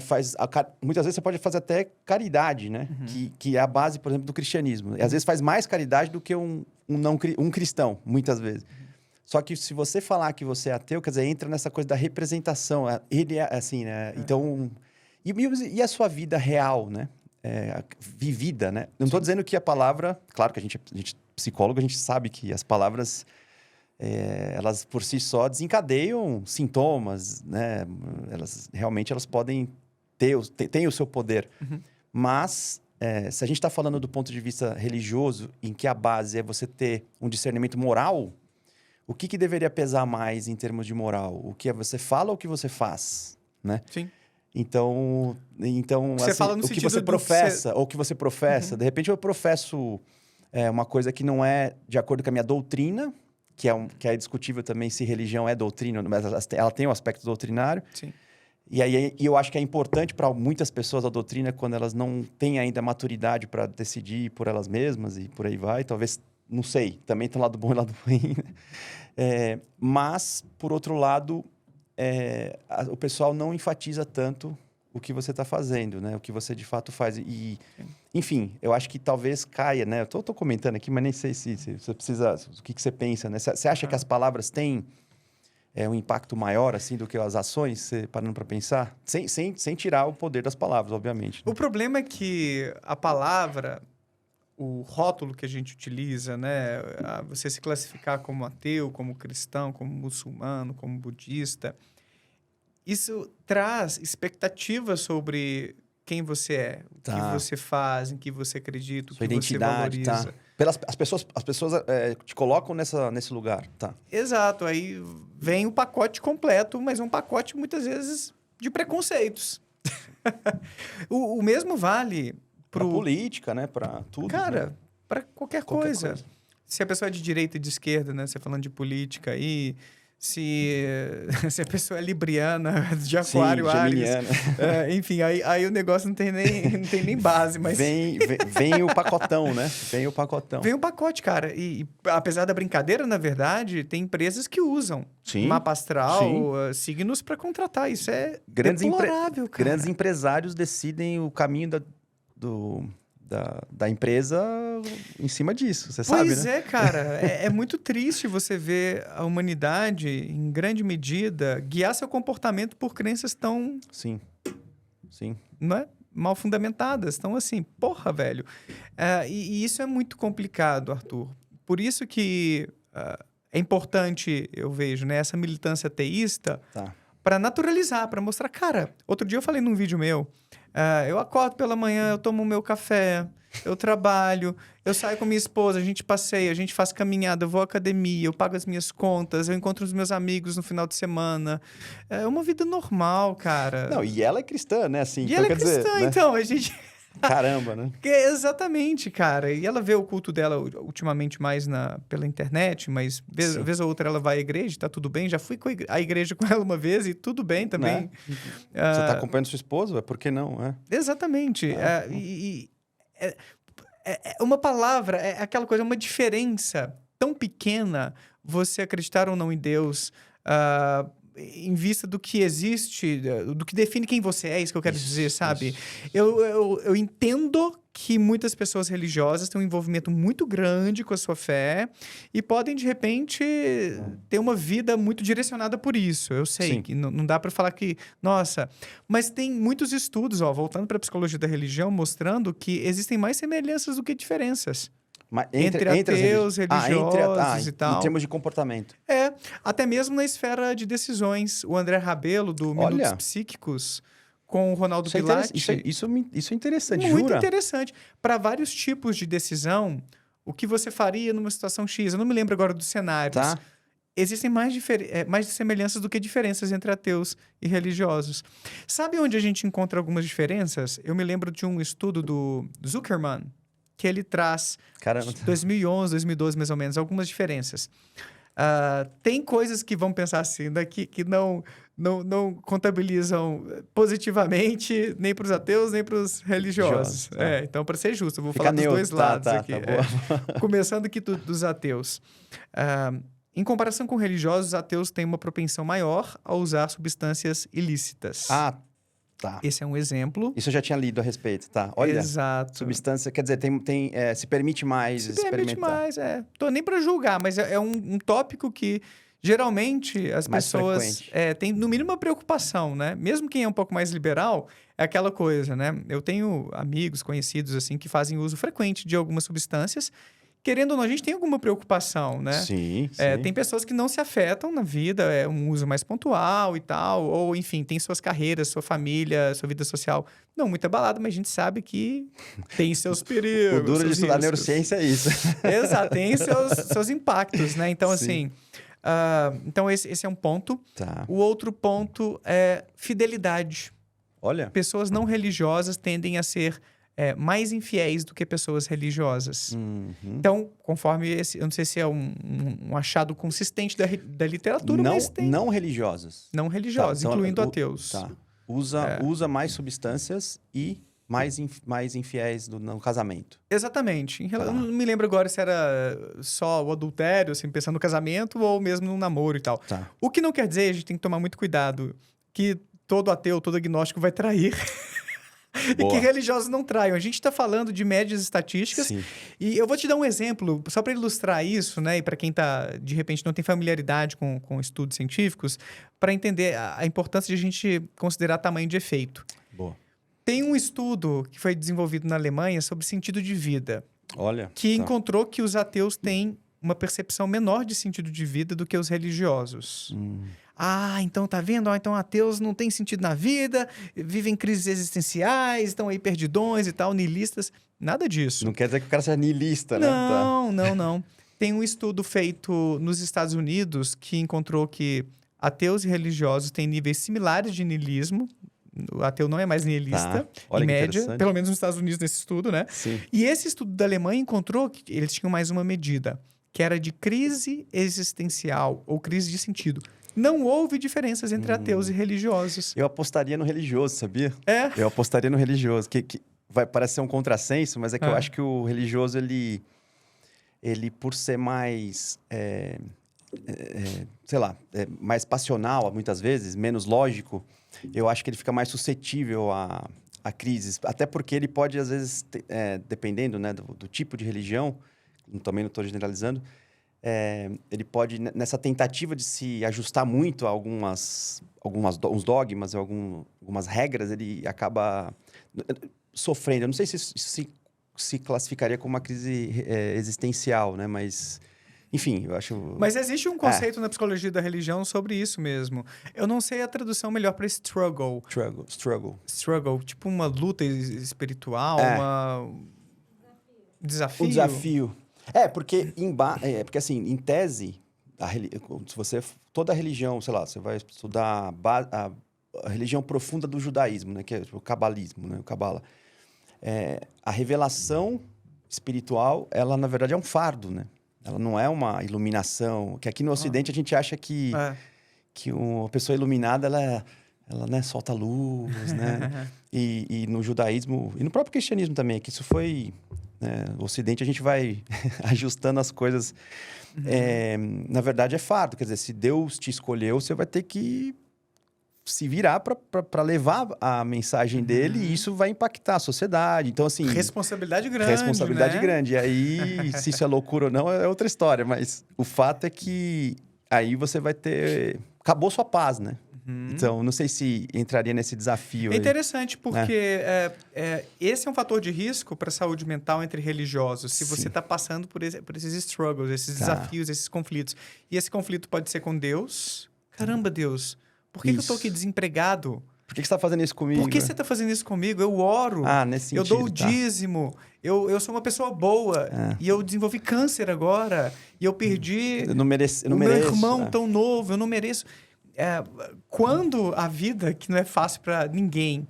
muitas vezes você pode fazer até caridade, né? Que é a base, por exemplo, do cristianismo. E às vezes faz mais caridade do que um cristão, muitas vezes. Só que se você falar que você é ateu, quer dizer, entra nessa coisa da representação. Ele é assim, né? Então, e a sua vida real, né? Vivida, né? Não estou dizendo que a palavra... Claro que a gente psicólogo, a gente sabe que as palavras... elas por si só desencadeiam sintomas, né? Realmente elas podem ter o seu poder. Mas, se a gente está falando do ponto de vista religioso, em que a base é você ter um discernimento moral, o que deveria pesar mais em termos de moral? O que você fala ou o que você faz, né? Sim. Então você assim, fala no o que sentido você do professa, ou o que você professa. De repente eu professo uma coisa que não é de acordo com a minha doutrina, que é discutível também se religião é doutrina, mas ela tem um aspecto doutrinário. Sim. E eu acho que é importante para muitas pessoas a doutrina quando elas não têm ainda maturidade para decidir por elas mesmas e por aí vai. Talvez, não sei, também tem um lado bom e lado ruim. Mas, por outro lado, o pessoal não enfatiza tanto o que você está fazendo, né? O que você de fato faz. E, enfim, eu acho que talvez caia, né? Eu tô comentando aqui, mas nem sei se você precisa... O que você pensa, né? Você acha que as palavras têm um impacto maior, assim, do que as ações? Você parando para pensar? Sem tirar o poder das palavras, obviamente. Né? O problema é que a palavra, o rótulo que a gente utiliza, né? Você se classificar como ateu, como cristão, como muçulmano, como budista... Isso traz expectativas sobre quem você é, o que você faz, em que você acredita, o que você valoriza. As pessoas te colocam nesse lugar, tá? Exato. Aí vem o pacote completo, mas um pacote, muitas vezes, de preconceitos. o mesmo vale para política, né? Para tudo. Cara, né? para qualquer coisa. Se a pessoa é de direita e de esquerda, né? Você falando de política aí... Se a pessoa é libriana, de aquário, Áries... enfim, aí o negócio não tem nem base, mas... Vem o pacotão, né? Vem o pacotão. Vem o pacote, cara. E apesar da brincadeira, na verdade, tem empresas que usam mapa astral, signos para contratar. Isso é deplorável, cara. Grandes empresários decidem o caminho da empresa em cima disso, você sabe, né? Pois é, cara. É muito triste você ver a humanidade, em grande medida, guiar seu comportamento por crenças tão, Sim, sim. não é? Mal fundamentadas. Então, assim, porra, velho. E isso é muito complicado, Arthur. Por isso que é importante, eu vejo, né, essa militância ateísta Tá. para naturalizar, para mostrar. Cara, outro dia eu falei num vídeo meu, eu acordo pela manhã, eu tomo o meu café, eu trabalho, eu saio com minha esposa, a gente passeia, a gente faz caminhada, eu vou à academia, eu pago as minhas contas, eu encontro os meus amigos no final de semana. É uma vida normal, cara. Não, e ela é cristã, né? Assim, E então ela é quer dizer, cristã, né? então, a gente... Caramba, né? Exatamente, cara. E ela vê o culto dela ultimamente mais pela internet, mas Sim. vez ou outra ela vai à igreja, tá tudo bem. Já fui à igreja com ela uma vez e tudo bem também. Né? Você tá acompanhando sua esposa? Por que não? Exatamente. É uma palavra, é aquela coisa, uma diferença tão pequena, você acreditar ou não em Deus, em vista do que existe, do que define quem você é, isso que eu quero dizer, sabe? Eu entendo que muitas pessoas religiosas têm um envolvimento muito grande com a sua fé e podem, de repente, ter uma vida muito direcionada por isso. Eu sei Sim. que não dá para falar que... Nossa, mas tem muitos estudos, voltando para a psicologia da religião, mostrando que existem mais semelhanças do que diferenças. Mas Entre ateus, religiosos e tal. Em termos de comportamento. Até mesmo na esfera de decisões. O André Rabelo, do Minutos Olha. Psíquicos, com o Ronaldo Isso é Pilate. isso é interessante, Muito jura? interessante. Para vários tipos de decisão, o que você faria numa situação X? Eu não me lembro agora dos cenários. Tá. Existem mais semelhanças do que diferenças entre ateus e religiosos. Sabe onde a gente encontra algumas diferenças? Eu me lembro de um estudo do Zuckerman, que ele traz, Caramba. 2011, 2012, mais ou menos, algumas diferenças. Tem coisas que vão pensar assim, né, que não contabilizam positivamente nem para os ateus, nem para os religiosos. Tá. Então, para ser justo, eu vou Fica falar neutro, dos dois lados aqui. Tá boa. Começando aqui dos ateus. Em comparação com religiosos, os ateus têm uma propensão maior a usar substâncias ilícitas. Tá. Esse é um exemplo. Isso eu já tinha lido a respeito, tá? Olha, Exato. substância, quer dizer, se permite mais Se permite experimentar. mais, Tô nem para julgar, mas é um tópico que geralmente as Mais pessoas têm no mínimo uma preocupação, né? Mesmo quem é um pouco mais liberal, é aquela coisa, né? Eu tenho amigos, conhecidos, assim, que fazem uso frequente de algumas substâncias. Querendo ou não, a gente tem alguma preocupação, né? Sim. Tem pessoas que não se afetam na vida, é um uso mais pontual e tal, ou enfim, tem suas carreiras, sua família, sua vida social não muito abalada, mas a gente sabe que tem seus perigos. O duro de seus estudar riscos. neurociência é isso. Exato, tem seus impactos, né? Então, Sim. assim, então esse é um ponto. Tá. O outro ponto é fidelidade. Olha. Pessoas não religiosas tendem a ser mais infiéis do que pessoas religiosas. Uhum. Então, conforme eu não sei se é um achado consistente da literatura, mas tem... Não religiosos. Não religiosos, Tá, então, incluindo ateus. Tá. Usa mais substâncias e mais infiéis no casamento. Exatamente. Tá. Eu não me lembro agora se era só o adultério, assim, pensando no casamento, ou mesmo no namoro e tal. Tá. O que não quer dizer, a gente tem que tomar muito cuidado, que todo ateu, todo agnóstico vai trair. E que religiosos não traiam. A gente está falando de médias estatísticas. Sim. E eu vou te dar um exemplo, só para ilustrar isso, né? E para quem de repente, não tem familiaridade com estudos científicos, para entender a importância de a gente considerar tamanho de efeito. Boa. Tem um estudo que foi desenvolvido na Alemanha sobre sentido de vida. Olha. Que encontrou que os ateus têm uma percepção menor de sentido de vida do que os religiosos. Então tá vendo? Então ateus não têm sentido na vida, vivem crises existenciais, estão aí perdidões e tal, niilistas. Nada disso. Não quer dizer que o cara seja niilista, né? Não. Tem um estudo feito nos Estados Unidos que encontrou que ateus e religiosos têm níveis similares de niilismo. O ateu não é mais niilista, Olha em que média, interessante. pelo menos nos Estados Unidos, nesse estudo, né? Sim. E esse estudo da Alemanha encontrou que eles tinham mais uma medida, que era de crise existencial ou crise de sentido. Não houve diferenças entre ateus e religiosos. Eu apostaria no religioso, sabia? Eu apostaria no religioso, que vai parecer um contrassenso, mas é que eu acho que o religioso, ele por ser mais, mais passional, muitas vezes, menos lógico, eu acho que ele fica mais suscetível a a crises. Até porque ele pode, às vezes, dependendo, né, do tipo de religião, também não estou generalizando, ele pode, nessa tentativa de se ajustar muito a uns dogmas, algumas regras, ele acaba sofrendo. Eu não sei se isso se classificaria como uma crise existencial, né? Mas, enfim, eu acho... Mas existe um conceito na psicologia da religião sobre isso mesmo. Eu não sei a tradução melhor para struggle. Struggle, tipo uma luta espiritual, desafio. Um desafio. Porque assim, em tese, se você... Toda a religião, sei lá, você vai estudar a religião profunda do judaísmo, né? Que é o cabalismo, né? O cabala. A revelação espiritual, ela, na verdade, é um fardo, né? Ela não é uma iluminação. Que aqui no Ocidente a gente acha que uma pessoa iluminada, ela né, solta luz, né? E no judaísmo, e no próprio cristianismo também, que isso foi... no Ocidente a gente vai ajustando as coisas. Na verdade, é fardo. Quer dizer, se Deus te escolheu, você vai ter que se virar para levar a mensagem dele, e isso vai impactar a sociedade. Então, assim... Responsabilidade grande, Responsabilidade grande. E aí, se isso é loucura ou não, é outra história. Mas o fato é que aí você vai ter... Acabou sua paz, né? Então, não sei se entraria nesse desafio. É interessante, porque esse é um fator de risco para a saúde mental entre religiosos. Se você está passando por esses struggles, esses desafios, esses conflitos. E esse conflito pode ser com Deus. Caramba, Deus... Por que eu estou aqui desempregado? Por que você está fazendo isso comigo? Por que você está fazendo isso comigo? Eu oro, nesse sentido, eu dou o dízimo, eu sou uma pessoa boa, e eu desenvolvi câncer agora, e eu perdi meu irmão tão novo, eu não mereço. Quando a vida, que não é fácil para ninguém,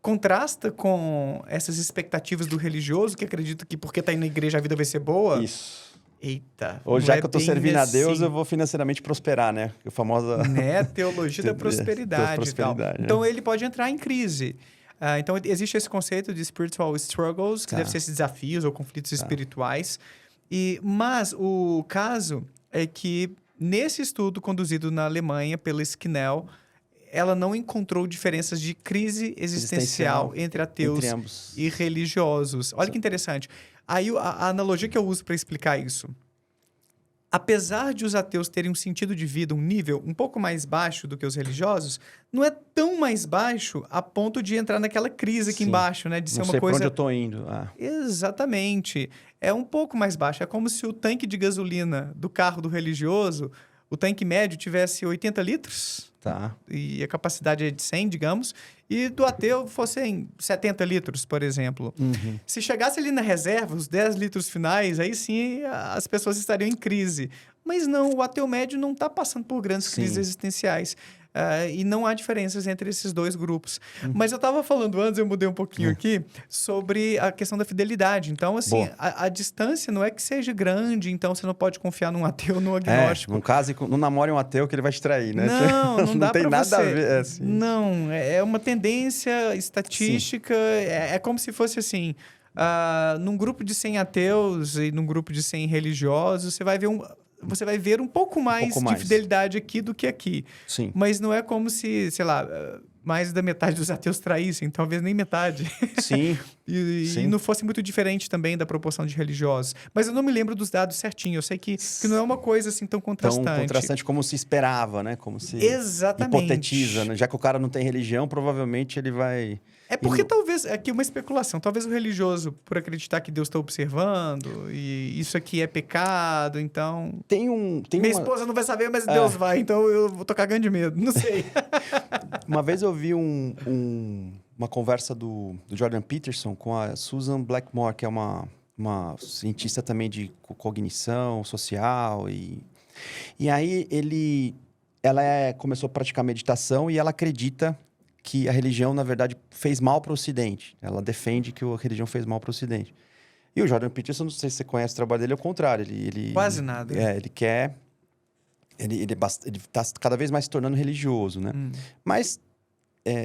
contrasta com essas expectativas do religioso, que acredita que porque está indo na igreja a vida vai ser boa... Isso. Eita. Ou já que eu tô servindo a Deus, eu vou financeiramente prosperar, né? A famosa... Né? Teologia da prosperidade e tal. Então, ele pode entrar em crise. Então, existe esse conceito de spiritual struggles, que deve ser esses desafios ou conflitos espirituais. Mas o caso é que, nesse estudo conduzido na Alemanha pela Skinnell, ela não encontrou diferenças de crise existencial entre ateus e religiosos. Olha que interessante. Aí, a analogia que eu uso para explicar isso. Apesar de os ateus terem um sentido de vida, um nível um pouco mais baixo do que os religiosos, não é tão mais baixo a ponto de entrar naquela crise aqui embaixo, né? De ser uma coisa... Não sei pra onde eu tô indo. Exatamente. É um pouco mais baixo. É como se o tanque de gasolina do carro do religioso, o tanque médio tivesse 80 litros. E a capacidade é de 100, digamos. E do ateu fossem 70 litros, por exemplo. Se chegasse ali na reserva, os 10 litros finais, aí sim as pessoas estariam em crise. Mas não, o ateu médio não está passando por grandes crises existenciais. E não há diferenças entre esses dois grupos. Mas eu estava falando antes, eu mudei um pouquinho aqui, sobre a questão da fidelidade. Então, assim, a distância não é que seja grande, então você não pode confiar num ateu ou num agnóstico. Não namore um ateu que ele vai te trair, né? Não dá tem pra nada você. A ver. Assim. Não, é uma tendência estatística, é como se fosse assim... num grupo de 100 ateus e num grupo de 100 religiosos, você vai ver um pouco mais de fidelidade aqui do que aqui. Sim. Mas não é como se, sei lá, mais da metade dos ateus traíssem, talvez nem metade. Sim. E não fosse muito diferente também da proporção de religiosos. Mas eu não me lembro dos dados certinho. Eu sei que não é uma coisa assim tão contrastante. Tão contrastante como se esperava, né? Como se Exatamente. hipotetiza, né? Já que o cara não tem religião, provavelmente ele vai... É porque talvez, aqui uma especulação, talvez o religioso, por acreditar que Deus está observando, e isso aqui é pecado, então... Minha esposa não vai saber, mas Deus vai, então eu vou tô cagando de medo, não sei. Uma vez eu vi uma conversa do Jordan Peterson com a Susan Blackmore, que é uma cientista também de cognição social, e aí ela começou a praticar meditação e ela acredita que a religião, na verdade, fez mal para o Ocidente. Ela defende que a religião fez mal para o Ocidente. E o Jordan Peterson, não sei se você conhece o trabalho dele, é o contrário. Ele quase nada. Ele quer... Ele está cada vez mais se tornando religioso, né? Mas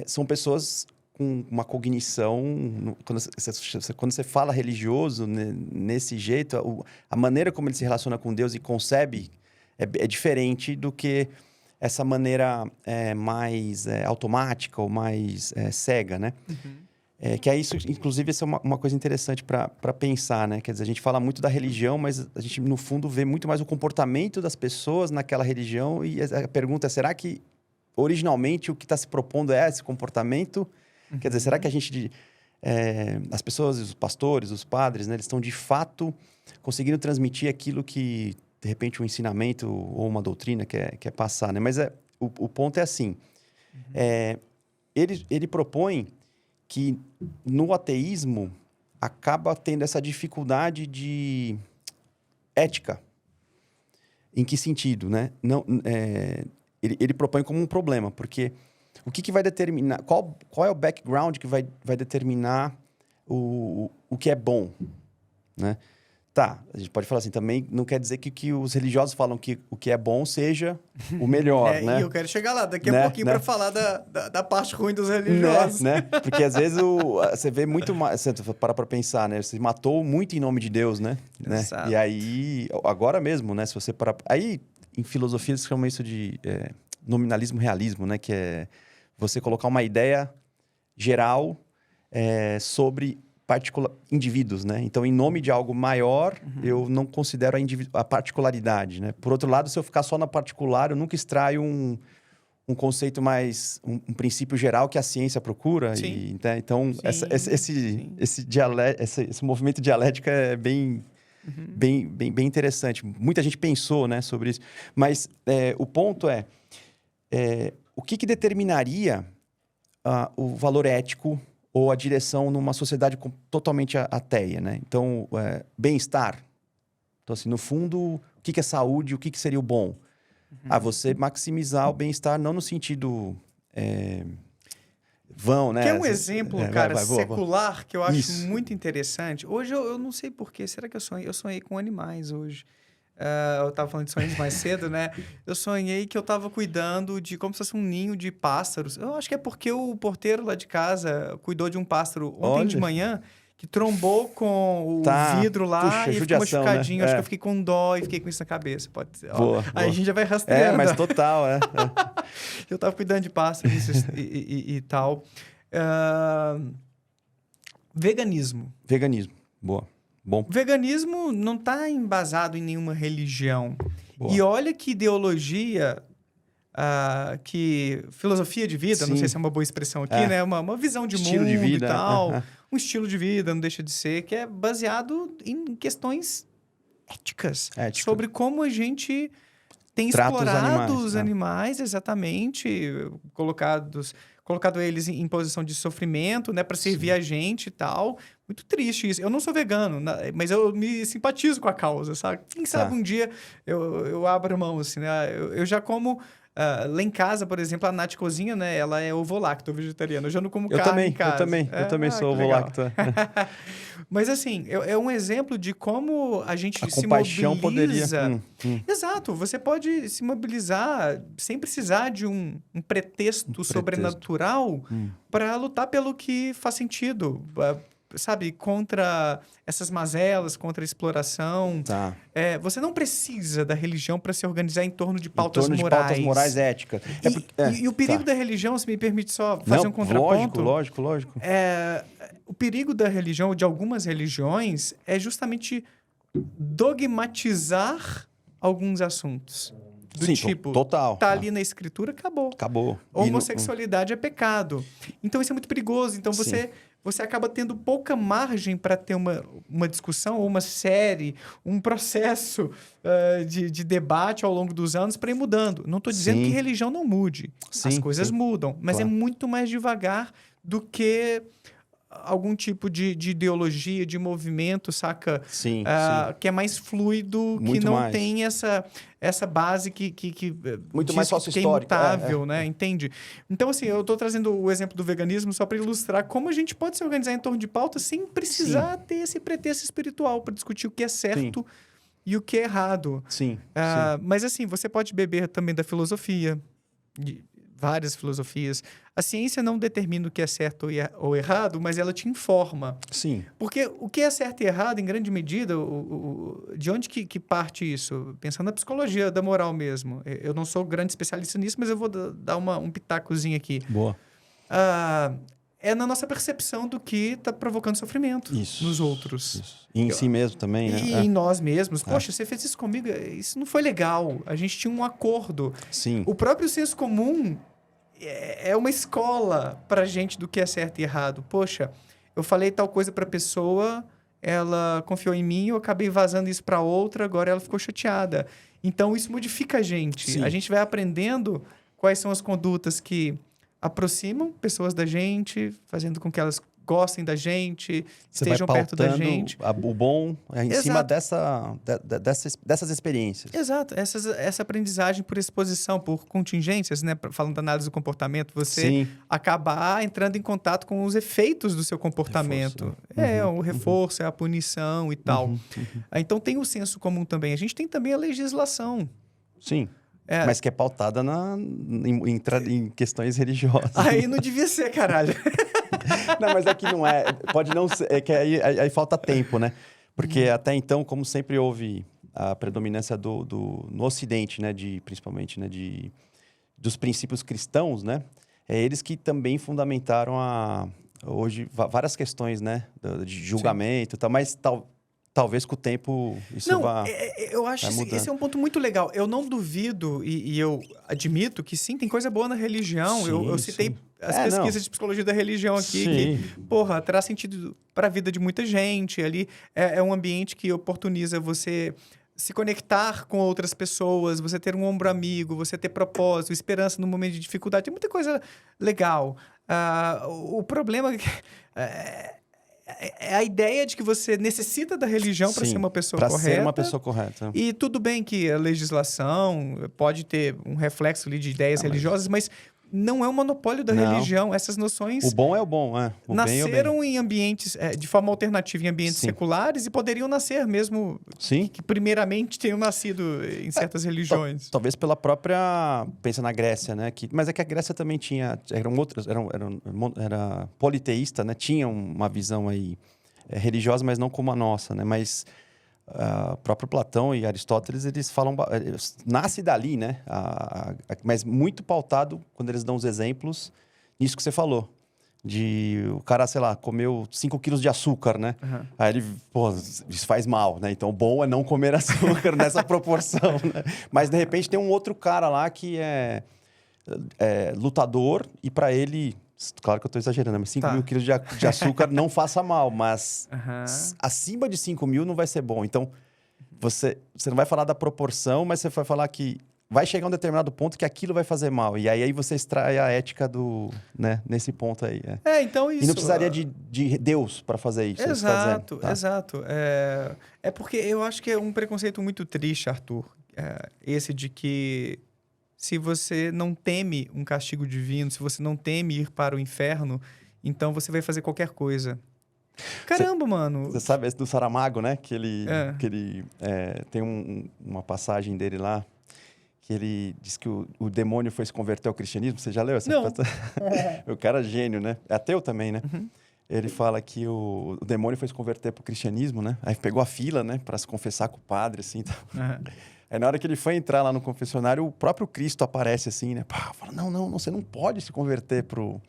são pessoas com uma cognição... Quando você fala religioso, né, nesse jeito, a maneira como ele se relaciona com Deus e concebe é diferente do que... essa maneira mais automática ou mais cega, né? Que é isso, inclusive, essa é uma coisa interessante para pensar, né? Quer dizer, a gente fala muito da religião, mas a gente, no fundo, vê muito mais o comportamento das pessoas naquela religião. E a pergunta é, será que, originalmente, o que está se propondo é esse comportamento? Quer dizer, será que a gente... as pessoas, os pastores, os padres, né? Eles estão, de fato, conseguindo transmitir aquilo que, de repente, um ensinamento ou uma doutrina quer passar, né? Mas o ponto é assim. Ele propõe que no ateísmo acaba tendo essa dificuldade de ética. Em que sentido, né? Não, ele propõe como um problema, porque o que vai determinar... Qual é o background que vai determinar o que é bom, né? Tá, a gente pode falar assim, também não quer dizer que os religiosos falam que o que é bom seja o melhor, né? E eu quero chegar lá daqui a pouquinho para falar da parte ruim dos religiosos. Né? Porque às vezes você vê muito mais... Você para pensar, né? Você matou muito em nome de Deus, né? Exato. E aí, agora mesmo, né? Se você parar... Aí, em filosofia, eles chamam isso de nominalismo realismo, né? Que é você colocar uma ideia geral sobre... indivíduos, né? Então, em nome de algo maior, eu não considero a particularidade, né? Por outro lado, se eu ficar só na particular, eu nunca extraio um conceito mais... Um princípio geral que a ciência procura. Sim. Né? Então, esse movimento dialético é bem interessante. Muita gente pensou, né, sobre isso. Mas o ponto o que determinaria o valor ético ou a direção numa sociedade totalmente ateia, né? Então, bem-estar. Então, assim, no fundo, o que é saúde, o que seria o bom? Você maximizar o bem-estar, não no sentido vão, né? Que é um exemplo, cara, secular, boa. Que eu acho muito interessante. Hoje, eu não sei porquê, será que eu sonhei? Eu sonhei com animais hoje. Eu estava falando de sonhos mais cedo, né? Eu sonhei que eu estava cuidando de como se fosse um ninho de pássaros. Eu acho que é porque o porteiro lá de casa cuidou de um pássaro ontem de manhã que trombou com o vidro lá e ficou machucadinho. Né? Acho que eu fiquei com dó e fiquei com isso na cabeça. Pode ser. Boa. Aí a gente já vai rastreando. Mas total, Eu estava cuidando de pássaros e tal. Veganismo. Boa. Bom. Veganismo não está embasado em nenhuma religião. Boa. E olha que ideologia, que filosofia de vida, não sei se é uma boa expressão aqui, né? Uma visão de estilo mundo de vida, e tal. Um estilo de vida, não deixa de ser, que é baseado em questões éticas. Sobre como a gente tem explorado os animais, exatamente, colocado eles em posição de sofrimento, né, para servir a gente e tal. Muito triste isso. Eu não sou vegano, mas eu me simpatizo com a causa, sabe? Quem sabe um dia eu abro mão, assim, né? Eu já como... lá em casa, por exemplo, a Nath cozinha, né? Ela é ovo-lacto, vegetariana. Eu já não como carne em casa. Eu também sou ovo-lacto. Mas, assim, é um exemplo de como a gente se compaixão mobiliza. poderia... Exato. Você pode se mobilizar sem precisar de um pretexto sobrenatural para lutar pelo que faz sentido. Sabe, contra essas mazelas, contra a exploração. Você não precisa da religião para se organizar em torno de pautas morais. Pautas morais éticas. E o perigo da religião, se me permite só fazer um contraponto... Lógico. O perigo da religião, de algumas religiões, é justamente dogmatizar alguns assuntos. Do tipo, total. Tá ali na escritura, acabou. Homossexualidade é pecado. Então, isso é muito perigoso. Então, você acaba tendo pouca margem para ter uma discussão, ou uma série, um processo de debate ao longo dos anos para ir mudando. Não estou dizendo que religião não mude. As coisas mudam, mas é muito mais devagar do que algum tipo de ideologia, de movimento, saca? Que é mais fluido, muito que não tem essa base que muito mais que é imutável, né? Entende? Então, assim, eu estou trazendo o exemplo do veganismo só para ilustrar como a gente pode se organizar em torno de pauta sem precisar ter esse pretexto espiritual para discutir o que é certo e o que é errado. Mas, assim, você pode beber também da filosofia, de várias filosofias. A ciência não determina o que é certo ou errado, mas ela te informa. Porque o que é certo e errado, em grande medida, de onde que parte isso? Pensando na psicologia da moral mesmo. Eu não sou grande especialista nisso, mas eu vou dar um pitacozinho aqui. Boa. é na nossa percepção do que está provocando sofrimento nos outros. Isso. E em si mesmo também, né? E em nós mesmos. Poxa, você fez isso comigo, isso não foi legal. A gente tinha um acordo. Sim. O próprio senso comum é uma escola pra gente do que é certo e errado. Poxa, eu falei tal coisa pra pessoa, ela confiou em mim, eu acabei vazando isso pra outra, agora ela ficou chateada. Então, isso modifica a gente. Sim. A gente vai aprendendo quais são as condutas que aproximam pessoas da gente, fazendo com que elas gostem da gente, Você estejam vai perto da pautando gente. o bom em Exato. cima dessas experiências. Exato. Essa aprendizagem por exposição, por contingências, né? Falando da análise do comportamento, você Sim. acabar entrando em contato com os efeitos do seu comportamento. Reforço. O reforço, é a punição e tal. Então, tem o senso comum também. A gente tem também a legislação. Sim. Mas que é pautada em questões religiosas. Aí não devia ser, caralho. Não, mas é que não é. Pode não ser. É que aí falta tempo, né? Porque até então, como sempre houve a predominância no Ocidente, né? Principalmente, né? Dos princípios cristãos, né? É eles que também fundamentaram hoje várias questões, né? De julgamento e tal, mas talvez com o tempo isso vá. Eu acho que esse é um ponto muito legal. Eu não duvido e eu admito que sim, tem coisa boa na religião. Eu citei as pesquisas de psicologia da religião aqui, que, porra, traz sentido para a vida de muita gente. Ali é um ambiente que oportuniza você se conectar com outras pessoas, você ter um ombro amigo, você ter propósito, esperança no momento de dificuldade. Tem muita coisa legal. O problema é a ideia de que você necessita da religião para ser uma pessoa correta. Para ser uma pessoa correta. E tudo bem que a legislação pode ter um reflexo ali de ideias religiosas, mas não é um monopólio da religião. Essas noções... O bom é o bom, O nasceram bem é o bem. em ambientes, de forma alternativa, em ambientes seculares e poderiam nascer mesmo... Que primeiramente tenham nascido em certas religiões. Talvez pela própria... Pensa na Grécia, né? Mas é que a Grécia também tinha... Era politeísta, né? Tinha uma visão aí religiosa, mas não como a nossa, né? Mas... próprio Platão e Aristóteles, eles falam... Nasce dali, né? Mas muito pautado, quando eles dão os exemplos, nisso que você falou. O cara, sei lá, comeu 5 quilos de açúcar, né? Aí ele, isso faz mal, né? Então, o bom é não comer açúcar nessa proporção, né? Mas, de repente, tem um outro cara lá que é lutador e para ele... Claro que eu estou exagerando, mas 5 mil quilos de açúcar não faça mal, mas acima de 5 mil não vai ser bom. Então, você não vai falar da proporção, mas você vai falar que vai chegar a um determinado ponto que aquilo vai fazer mal. E aí você extrai a ética nesse ponto aí. Então isso... E não precisaria de Deus para fazer isso. Exato, exato. É porque eu acho que é um preconceito muito triste, Arthur. Esse de que... Se você não teme um castigo divino, se você não teme ir para o inferno, então você vai fazer qualquer coisa. Caramba, mano! Você sabe esse do Saramago, né? Que ele tem uma passagem dele lá, que ele diz que o demônio foi se converter ao cristianismo. Você já leu essa passagem? O cara é gênio, né? É ateu também, né? Ele fala que o demônio foi se converter para o cristianismo, né? Aí pegou a fila, né? Para se confessar com o padre, assim. Aí, na hora que ele foi entrar lá no confessionário, o próprio Cristo aparece assim, né? Fala, não, você não pode se converter pro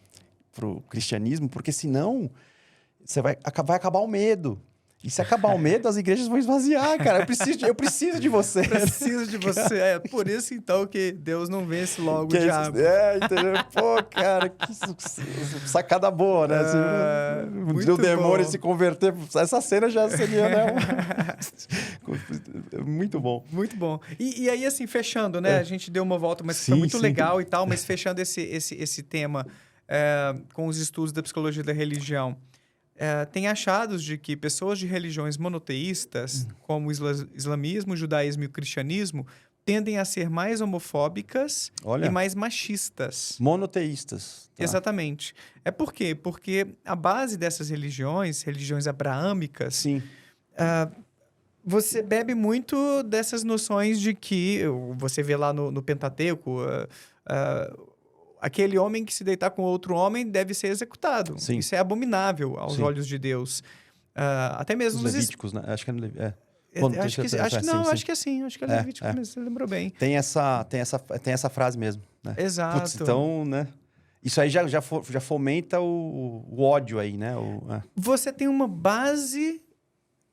cristianismo, porque senão vai acabar o medo. E se acabar o medo, as igrejas vão esvaziar, cara. Eu preciso de você. Preciso de você. É por isso, então, que Deus não vence logo o diabo. Entendeu? Pô, cara, que sacada boa, né? O demônio se converter. Essa cena já seria, né? Muito bom. Muito bom. E aí, assim, fechando, né? A gente deu uma volta, mas foi muito legal e tal, mas fechando esse tema com os estudos da psicologia da religião. Tem achados de que pessoas de religiões monoteístas, como o islamismo, o judaísmo e o cristianismo, tendem a ser mais homofóbicas e mais machistas. Monoteístas. Exatamente. Por quê? Porque a base dessas religiões abraâmicas, você bebe muito dessas noções de que, você vê lá no Pentateuco, aquele homem que se deitar com outro homem deve ser executado. Sim. Isso é abominável aos olhos de Deus. Até mesmo os levíticos, né? Acho que é acho que é assim. Acho que é Levítico, você lembrou bem. Tem essa frase mesmo, né? Exato. Putz, então, né? Isso aí já fomenta o ódio aí, né? Você tem uma base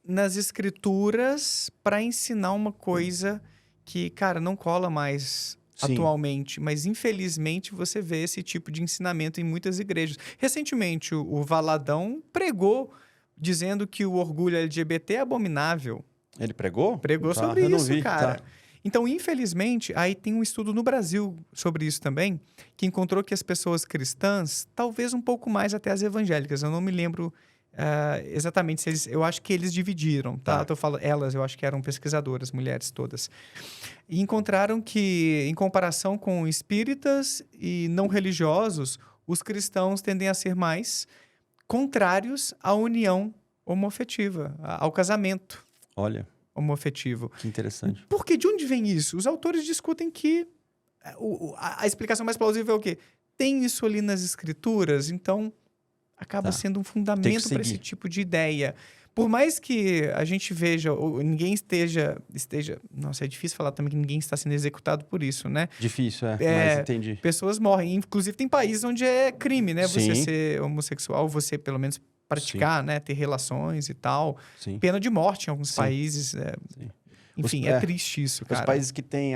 nas escrituras para ensinar uma coisa que, cara, não cola mais Sim. atualmente, mas infelizmente você vê esse tipo de ensinamento em muitas igrejas. Recentemente, o Valadão pregou dizendo que o orgulho LGBT é abominável. Ele pregou? Pregou Tá, sobre eu não isso, vi, cara. tá. Então, infelizmente, aí tem um estudo no Brasil sobre isso também, que encontrou que as pessoas cristãs, talvez um pouco mais até as evangélicas, eu não me lembro exatamente se eles... Eu acho que eles dividiram, tá? Tá. Eu tô falando, elas, eu acho que eram pesquisadoras, mulheres todas. E encontraram que, em comparação com espíritas e não religiosos, os cristãos tendem a ser mais contrários à união homoafetiva, ao casamento Olha, homoafetivo. que interessante. Porque de onde vem isso? Os autores discutem que a explicação mais plausível é o quê? Tem isso ali nas escrituras, então acaba sendo um fundamento para esse tipo de ideia. Por mais que a gente veja, ou ninguém esteja... Nossa, é difícil falar também que ninguém está sendo executado por isso, né? Difícil, mas entendi. Pessoas morrem. Inclusive, tem países onde é crime, né? Sim. Você ser homossexual, você pelo menos praticar, né? Ter relações e tal. Sim. Pena de morte em alguns países. Sim. Enfim, é triste isso, cara. Os países que têm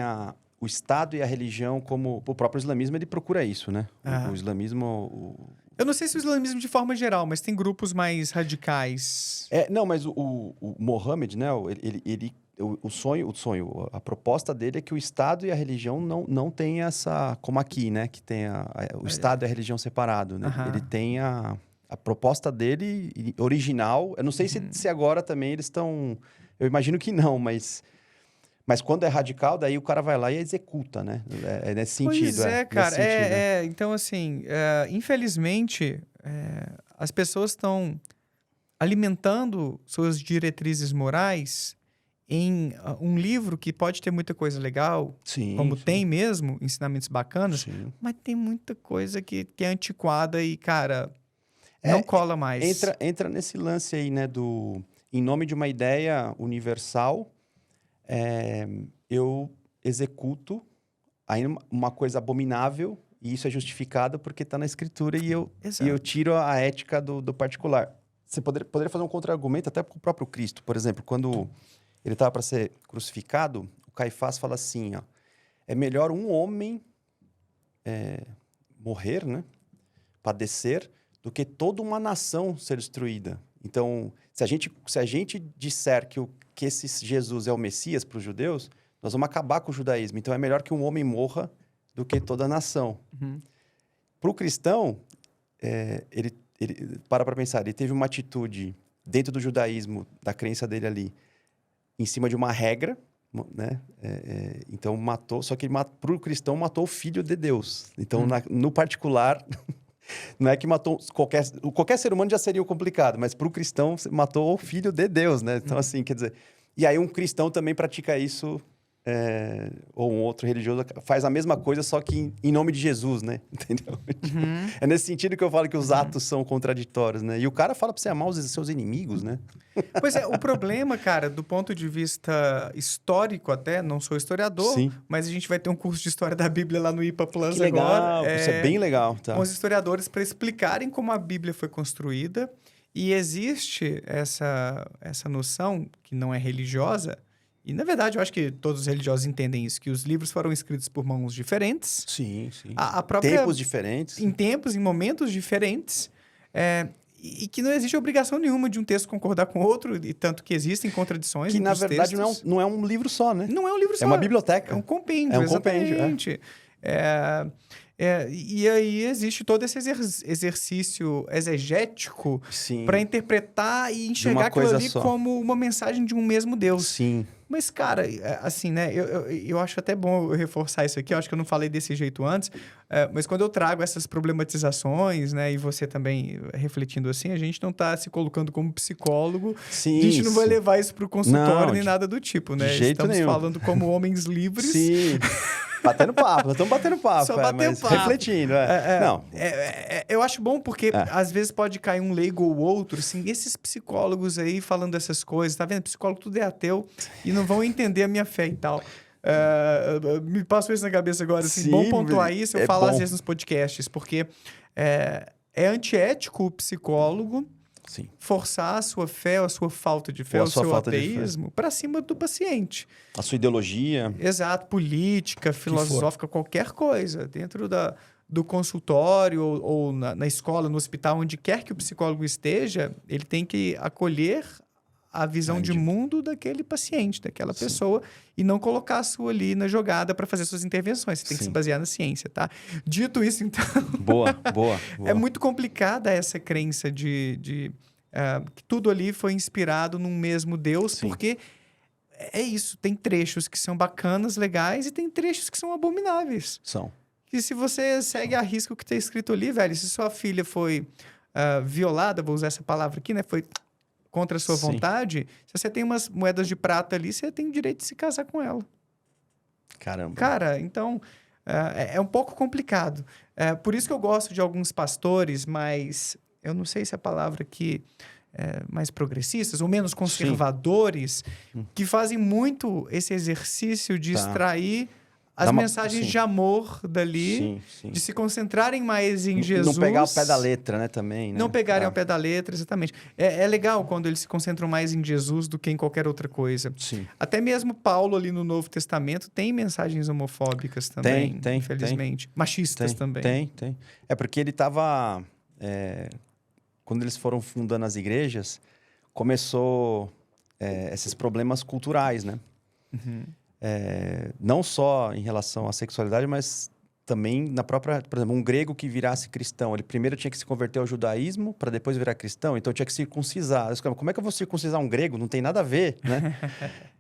o Estado e a religião como... O próprio islamismo, ele procura isso, né? O islamismo... Eu não sei se o islamismo de forma geral, mas tem grupos mais radicais. Não, mas o Mohammed, né? O sonho, a proposta dele é que o Estado e a religião não tem essa... Como aqui, né? Que tem o Estado e a religião separado, né? Ele tem a proposta dele original. Eu não sei se agora também eles estão... Eu imagino que não, mas quando é radical, daí o cara vai lá e executa, né? É nesse sentido. Pois é, cara. Sentido, então, assim, infelizmente, as pessoas estão alimentando suas diretrizes morais em um livro que pode ter muita coisa legal, como tem mesmo, ensinamentos bacanas, mas tem muita coisa que é antiquada e, cara, não cola mais. Entra nesse lance aí, né, em nome de uma ideia universal, eu executo aí uma coisa abominável e isso é justificado porque está na escritura e eu tiro a ética do particular. Você poderia fazer um contra-argumento até para o próprio Cristo. Por exemplo, quando ele estava para ser crucificado, o Caifás fala assim, ó, é melhor um homem morrer, né, padecer, do que toda uma nação ser destruída. Então, se a gente disser que esse Jesus é o Messias para os judeus, nós vamos acabar com o judaísmo. Então, é melhor que um homem morra do que toda a nação. Para o cristão, ele para pensar, ele teve uma atitude dentro do judaísmo, da crença dele ali, em cima de uma regra, né? Então, matou, só que para o cristão matou o filho de Deus. Então, no particular... Não é que matou qualquer ser humano já seria complicado, mas para o cristão matou o filho de Deus, né? Então, assim, quer dizer... E aí um cristão também pratica isso, ou um outro religioso faz a mesma coisa, só que em nome de Jesus, né? Entendeu? É nesse sentido que eu falo que os atos são contraditórios, né? E o cara fala para você amar os seus inimigos, né? Pois é, o problema, cara, do ponto de vista histórico até, não sou historiador, mas a gente vai ter um curso de História da Bíblia lá no IPA Plus agora. Isso é bem legal. Tá. Com os historiadores para explicarem como a Bíblia foi construída. E existe essa noção, que não é religiosa, e na verdade eu acho que todos os religiosos entendem isso, que os livros foram escritos por mãos diferentes. Sim. Tempos diferentes. Em momentos diferentes. E que não existe obrigação nenhuma de um texto concordar com o outro, e tanto que existem contradições que, entre os textos. Que, na verdade, não é um livro só, né? Não é um livro só. É uma biblioteca. É um compêndio, exatamente. E aí existe todo esse exercício exegético para interpretar e enxergar aquilo ali como uma mensagem de um mesmo Deus. Sim. Mas, cara, assim, né? Eu acho até bom eu reforçar isso aqui. Eu acho que eu não falei desse jeito antes. Mas quando eu trago essas problematizações, né? E você também refletindo assim, a gente não está se colocando como psicólogo. Sim, a gente não vai levar isso para o consultório nem nada do tipo, né? De jeito Estamos nenhum. falando como homens livres. Sim. Batendo papo, nós estamos batendo papo. Só batendo papo. Refletindo, Não. Eu acho bom porque às vezes pode cair um leigo ou outro, assim, esses psicólogos aí falando essas coisas, tá vendo? Psicólogo tudo é ateu e não vão entender a minha fé e tal. Me passou isso na cabeça agora. Assim, Sim, bom pontuar isso, eu falo bom. às vezes nos podcasts, porque é antiético o psicólogo Sim. forçar a sua fé, a sua falta de fé, Ou a o sua seu falta de fé. ateísmo para cima do paciente. A sua ideologia. Exato, política, filosófica, qualquer coisa. Dentro do consultório ou na escola, no hospital, onde quer que o psicólogo esteja, ele tem que acolher a visão de mundo daquele paciente, daquela pessoa, e não colocar a sua ali na jogada para fazer suas intervenções. Você tem que se basear na ciência, tá? Dito isso, então... Boa. É muito complicada essa crença de que tudo ali foi inspirado num mesmo Deus, porque é isso, tem trechos que são bacanas, legais, e tem trechos que são abomináveis. São. Que se você segue a risca o que está escrito ali, velho, se sua filha foi violada, vou usar essa palavra aqui, né? Foi contra a sua vontade, se você tem umas moedas de prata ali, você tem o direito de se casar com ela. Caramba. Cara, então, é um pouco complicado. Por isso que eu gosto de alguns pastores, mas eu não sei se a palavra aqui mais progressistas ou menos conservadores, que fazem muito esse exercício de extrair as mensagens de amor dali, de se concentrarem mais em Jesus. Não pegar ao pé da letra, né, também. Né? Não pegarem ao pé da letra, exatamente. É legal quando eles se concentram mais em Jesus do que em qualquer outra coisa. Sim. Até mesmo Paulo ali no Novo Testamento tem mensagens homofóbicas também, infelizmente. Machistas também. Tem. É porque ele estava... quando eles foram fundando as igrejas, começou esses problemas culturais, né? Não só em relação à sexualidade, mas também na própria... Por exemplo, um grego que virasse cristão, ele primeiro tinha que se converter ao judaísmo para depois virar cristão, então tinha que circuncisar. Como é que eu vou circuncisar um grego? Não tem nada a ver, né?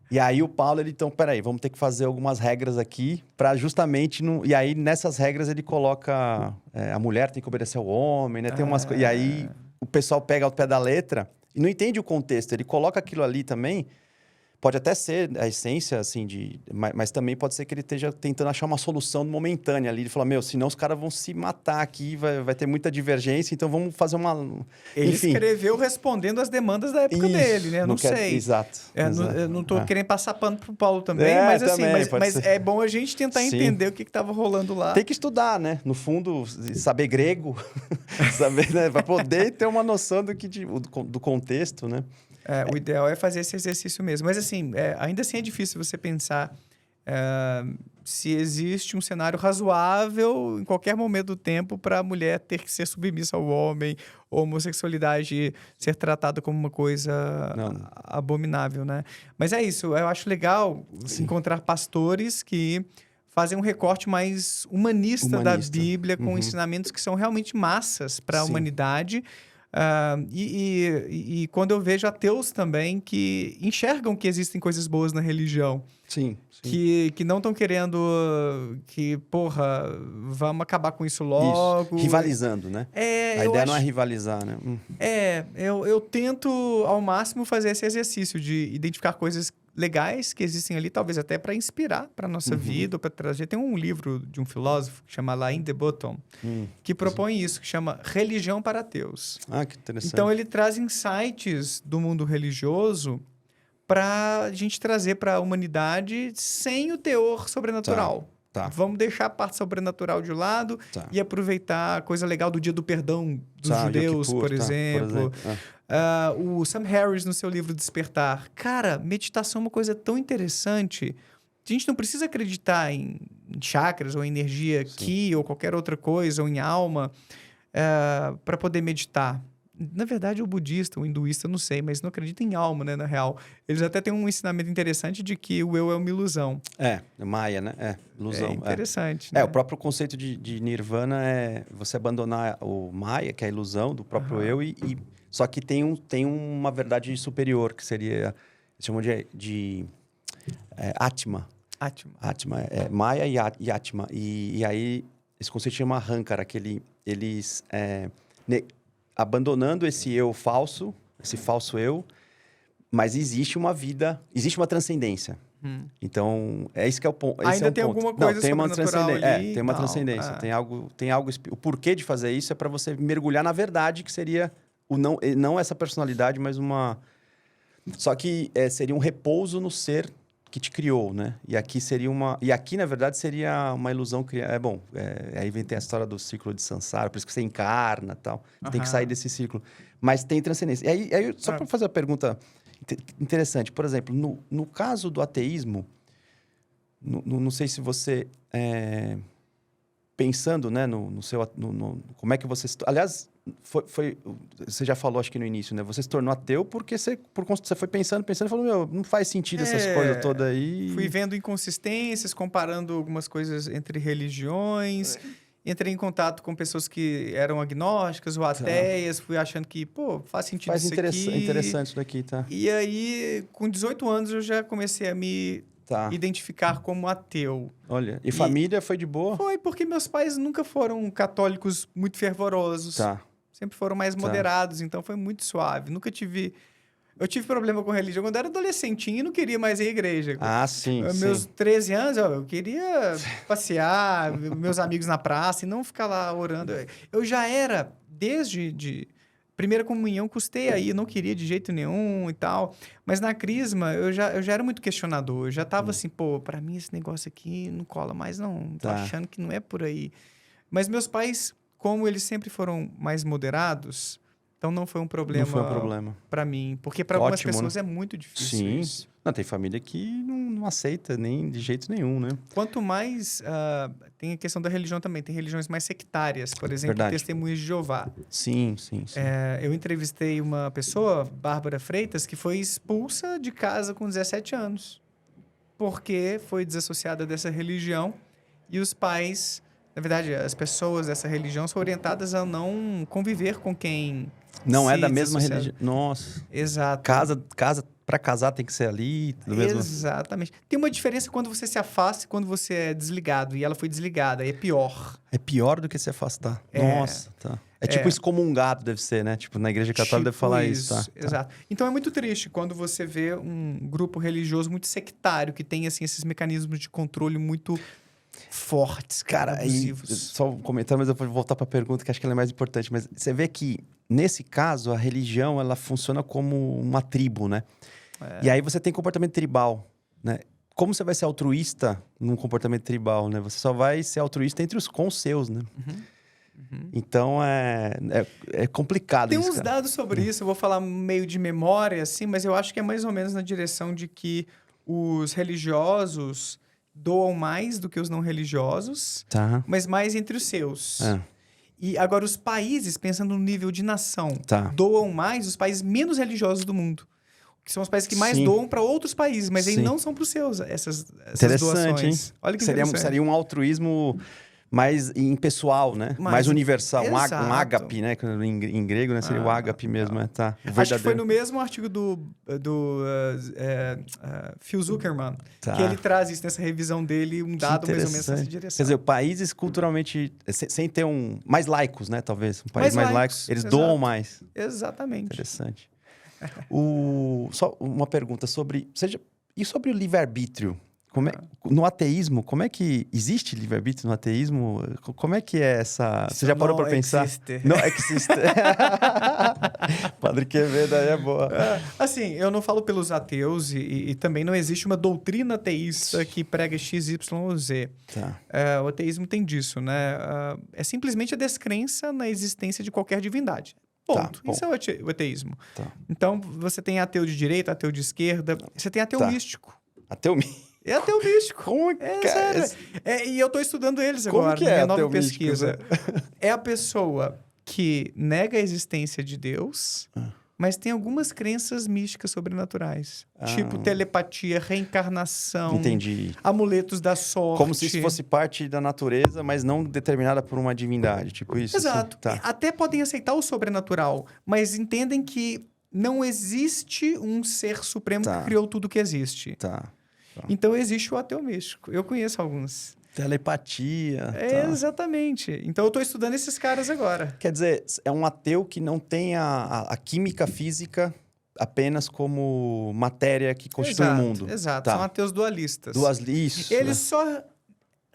E aí o Paulo, então, peraí, vamos ter que fazer algumas regras aqui para justamente... E aí, nessas regras, ele coloca... a mulher tem que obedecer ao homem, né? Tem umas E aí o pessoal pega ao pé da letra e não entende o contexto. Ele coloca aquilo ali também... Pode até ser a essência, assim, mas também pode ser que ele esteja tentando achar uma solução momentânea ali. Ele fala, senão os caras vão se matar aqui, vai ter muita divergência, então vamos fazer uma... Ele escreveu respondendo as demandas da época dele, né? Eu não sei. Exato. Eu não tô querendo passar pano pro Paulo também, mas assim, mas é bom a gente tentar entender o que estava rolando lá. Tem que estudar, né? No fundo, saber grego, saber, né? Para poder ter uma noção do contexto, né? O ideal é fazer esse exercício mesmo. Mas, assim, ainda assim é difícil você pensar se existe um cenário razoável em qualquer momento do tempo para a mulher ter que ser submissa ao homem, ou a homossexualidade ser tratada como uma coisa abominável, né? Mas é isso. Eu acho legal encontrar pastores que fazem um recorte mais humanista. Da Bíblia, com ensinamentos que são realmente massas para a humanidade. E quando eu vejo ateus também que enxergam que existem coisas boas na religião. Sim. Que não estão querendo que, vamos acabar com isso logo. Isso. Rivalizando, né? A ideia não é rivalizar, né? Eu tento ao máximo fazer esse exercício de identificar coisas legais que existem ali, talvez até para inspirar para nossa vida, ou para trazer. Tem um livro de um filósofo que chama Lain de Botton, que propõe isso, que chama Religião para Ateus. Que interessante. Então, ele traz insights do mundo religioso para a gente trazer para a humanidade sem o teor sobrenatural. Vamos deixar a parte sobrenatural de lado e aproveitar a coisa legal do Dia do Perdão dos judeus, por exemplo. O Sam Harris, no seu livro Despertar. Cara, meditação é uma coisa tão interessante. A gente não precisa acreditar em chakras ou em energia ki ou qualquer outra coisa, ou em alma, para poder meditar. Na verdade, o budista, o hinduísta, não sei, mas não acredita em alma, né, na real. Eles até têm um ensinamento interessante de que o eu é uma ilusão. Maia, né? Ilusão. É interessante, né? O próprio conceito de nirvana é você abandonar o Maya, que é a ilusão do próprio eu, só que tem uma verdade superior, que seria... Eles chamam de Atma. Atma. Maya e Atma. E aí, esse conceito chama Ahankara, que eles... abandonando esse eu falso, esse falso eu, mas existe uma vida, existe uma transcendência. Então, é isso que é o ponto. Ainda tem alguma coisa sobrenatural ali. Tem uma transcendência. Tem algo... O porquê de fazer isso é para você mergulhar na verdade, que seria não essa personalidade, mas uma... Só que seria um repouso no ser que te criou, né? E aqui seria uma... E aqui, na verdade, seria uma ilusão criada... aí tem a história do ciclo de Sansara, por isso que você encarna e tal. Você tem que sair desse ciclo. Mas tem transcendência. E aí só para fazer uma pergunta interessante. Por exemplo, no caso do ateísmo, não sei se você... pensando, né, no seu... como é que você... Aliás, você já falou, acho que no início, né? Você se tornou ateu porque você foi pensando e falou, não faz sentido essas coisas todas aí. Fui vendo inconsistências, comparando algumas coisas entre religiões. Entrei em contato com pessoas que eram agnósticas ou ateias. Fui achando que, faz sentido isso aqui. Interessante isso daqui, tá? E aí, com 18 anos, eu já comecei a me identificar como ateu. Olha, e família foi de boa? Foi, porque meus pais nunca foram católicos muito fervorosos. Tá. Sempre foram mais moderados, então foi muito suave. Nunca tive... Eu tive problema com religião quando eu era adolescentinho e não queria mais ir à igreja. Ah, sim, Meus 13 anos, eu queria passear, ver meus amigos na praça e não ficar lá orando. Eu já era, desde primeira comunhão, custei aí, não queria de jeito nenhum e tal. Mas na crisma, eu já era muito questionador. Eu já tava assim, pra mim esse negócio aqui não cola mais não. Tô achando que não é por aí. Mas meus pais, como eles sempre foram mais moderados, então não foi um problema, para mim. Porque para algumas pessoas é muito difícil isso. Não, tem família que não aceita nem de jeito nenhum, né? Quanto mais... tem a questão da religião também. Tem religiões mais sectárias. Por exemplo, Testemunhas de Jeová. Sim. Eu entrevistei uma pessoa, Bárbara Freitas, que foi expulsa de casa com 17 anos. Porque foi desassociada dessa religião. E os pais... Na verdade, as pessoas dessa religião são orientadas a não conviver com quem... Não é da mesma religião. Nossa. Exato. Casa para casar tem que ser ali. Exatamente. Tem uma diferença quando você se afasta e quando você é desligado. E ela foi desligada. Aí é pior. É pior do que se afastar. Nossa, tá. É tipo excomungado, deve ser, né? Tipo, na igreja católica deve falar isso, tá? Exato. Então é muito triste quando você vê um grupo religioso muito sectário, que tem, assim, esses mecanismos de controle muito... fortes, cara, abusivos. Só um comentário, mas eu vou voltar para a pergunta que acho que ela é mais importante. Mas você vê que, nesse caso, a religião ela funciona como uma tribo, né? E aí você tem comportamento tribal, né? Como você vai ser altruísta num comportamento tribal, né? Você só vai ser altruísta com os seus, né? Então, é complicado tem isso, uns dados sobre isso, eu vou falar meio de memória, assim, mas eu acho que é mais ou menos na direção de que os religiosos... doam mais do que os não religiosos, mas mais entre os seus. E agora, os países, pensando no nível de nação, doam mais os países menos religiosos do mundo. Que são os países que mais doam para outros países, mas aí não são para os seus, essas doações. Hein? Olha que seria um altruísmo mais impessoal, né? Mais universal. Um ágape, né? Em grego, né? Seria o ágape mesmo, tá? Acho que foi no mesmo artigo do Phil Zuckerman, que ele traz isso nessa revisão dele, um dado mais ou menos nessa direção. Quer dizer, países culturalmente... Sem ter mais laicos, né? Talvez. Um país mais laicos. Eles doam mais. Exatamente. Interessante. Só uma pergunta sobre... E sobre o livre-arbítrio? No ateísmo, como é que... Existe livre-arbítrio no ateísmo? Como é que é essa... Você já parou para pensar? Não existe. Padre Quevedo aí é boa. Assim, eu não falo pelos ateus e também não existe uma doutrina ateísta que prega X, Y ou Z. O ateísmo tem disso, né? É simplesmente a descrença na existência de qualquer divindade. Ponto. Isso é o ateísmo. Então, você tem ateu de direita, ateu de esquerda. Você tem ateu místico. Ateu místico? É ateu místico. Como que é? E eu estou estudando eles agora. Como que é minha nova pesquisa? É a pessoa que nega a existência de Deus, mas tem algumas crenças místicas sobrenaturais. Tipo telepatia, reencarnação. Entendi. Amuletos da sorte. Como se isso fosse parte da natureza, mas não determinada por uma divindade. Tipo isso. Exato. Assim? Até podem aceitar o sobrenatural, mas entendem que não existe um ser supremo que criou tudo que existe. Então, existe o ateu místico. Eu conheço alguns. Telepatia. Exatamente. Então, eu estou estudando esses caras agora. Quer dizer, é um ateu que não tem a química física apenas como matéria que constitui o mundo. Exato. São ateus dualistas. Isso. Eles só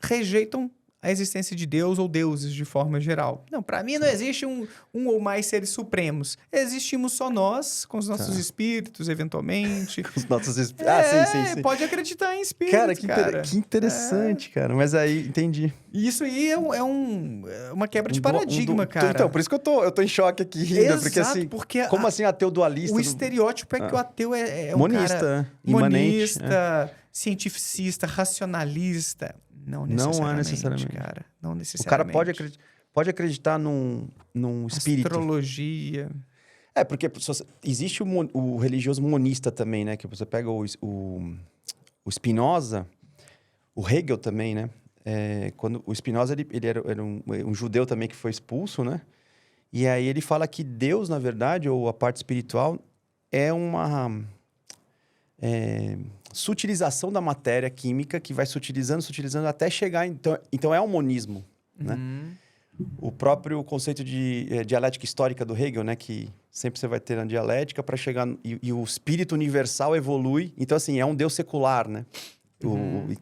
rejeitam a existência de Deus ou deuses de forma geral. Não, para mim não existe um ou mais seres supremos. Existimos só nós, com os nossos espíritos, eventualmente. Os nossos sim. Pode acreditar em espíritos, cara. Que interessante, cara. Mas aí, entendi. E isso aí é uma quebra de paradigma, cara. Então, por isso que eu tô em choque aqui rindo. Exato, porque assim, como assim ateu dualista? O estereótipo é que o ateu é um monista, cara... Monista, cientificista, racionalista. Não necessariamente, cara. Não necessariamente. O cara pode acreditar num espírito. Astrologia. Porque existe o religioso monista também, né? Que você pega o Spinoza, o Hegel também, né? Quando o Spinoza ele era um judeu também que foi expulso, né? E aí ele fala que Deus, na verdade, ou a parte espiritual, é uma sutilização da matéria química que vai sutilizando até chegar... Então é um monismo, né? O próprio conceito de dialética histórica do Hegel, né? Que sempre você vai ter a dialética para chegar... E o espírito universal evolui. Então, assim, é um Deus secular, né?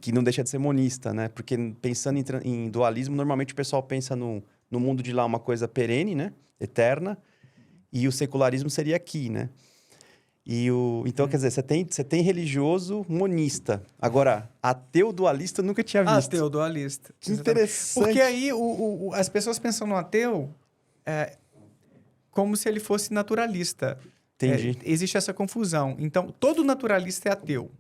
Que não deixa de ser monista, né? Porque pensando em dualismo, normalmente o pessoal pensa no mundo de lá uma coisa perene, né? Eterna. E o secularismo seria aqui, né? Então, quer dizer, você tem religioso monista. Agora, ateu dualista eu nunca tinha visto. Ateu dualista. Que interessante. Porque aí as pessoas pensam no ateu como se ele fosse naturalista. Entendi. Existe essa confusão. Então, todo naturalista é ateu.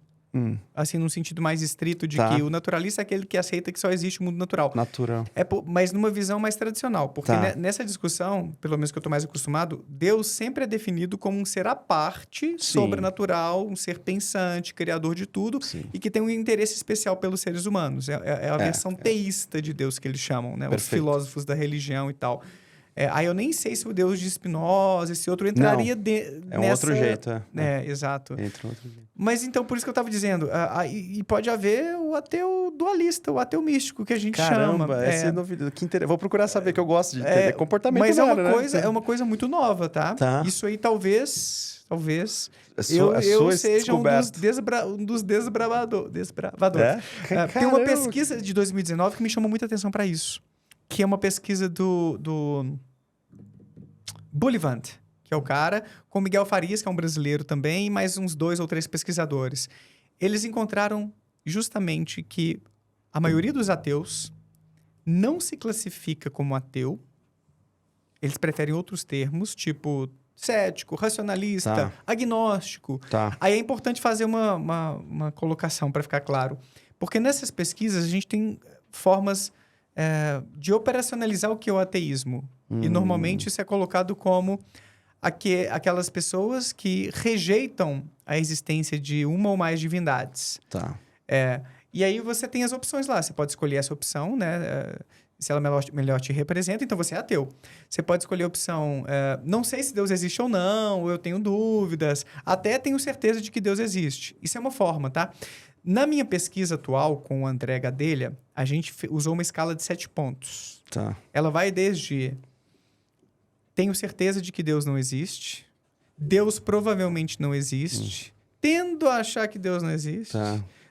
Assim, num sentido mais estrito de que o naturalista é aquele que aceita que só existe o mundo natural. Natural. Mas numa visão mais tradicional. Porque nessa discussão, pelo menos que eu estou mais acostumado, Deus sempre é definido como um ser à parte, sobrenatural, um ser pensante, criador de tudo, e que tem um interesse especial pelos seres humanos. É a versão teísta de Deus que eles chamam, né? Os filósofos da religião e tal. Aí eu nem sei se o Deus de Spinoza, esse outro, entraria nessa... um outro jeito. Exato. Entra um outro jeito. Mas então, por isso que eu estava dizendo, e pode haver o ateu dualista, o ateu místico, que a gente chama. Caramba, essa é novidade. Que interessante. Vou procurar saber, que eu gosto de entender comportamento humano, Mas é uma coisa muito nova, tá? Isso aí talvez eu seja um dos desbravadores. Tem uma pesquisa de 2019 que me chamou muita atenção para isso. Que é uma pesquisa do Bullivant, que é o cara, com Miguel Farias, que é um brasileiro também, e mais uns 2 ou 3 pesquisadores. Eles encontraram justamente que a maioria dos ateus não se classifica como ateu. Eles preferem outros termos, tipo cético, racionalista, agnóstico. Aí é importante fazer uma colocação para ficar claro. Porque nessas pesquisas a gente tem formas de operacionalizar o que é o ateísmo. E normalmente isso é colocado como aquelas pessoas que rejeitam a existência de uma ou mais divindades. E aí você tem as opções lá. Você pode escolher essa opção, né? Se ela melhor te representa, então você é ateu. Você pode escolher a opção, não sei se Deus existe ou não, eu tenho dúvidas, até tenho certeza de que Deus existe. Isso é uma forma, tá? Na minha pesquisa atual com o André Gadelha, a gente usou uma escala de 7 pontos. Ela vai desde tenho certeza de que Deus não existe, Deus provavelmente não existe, tendo a achar que Deus não existe,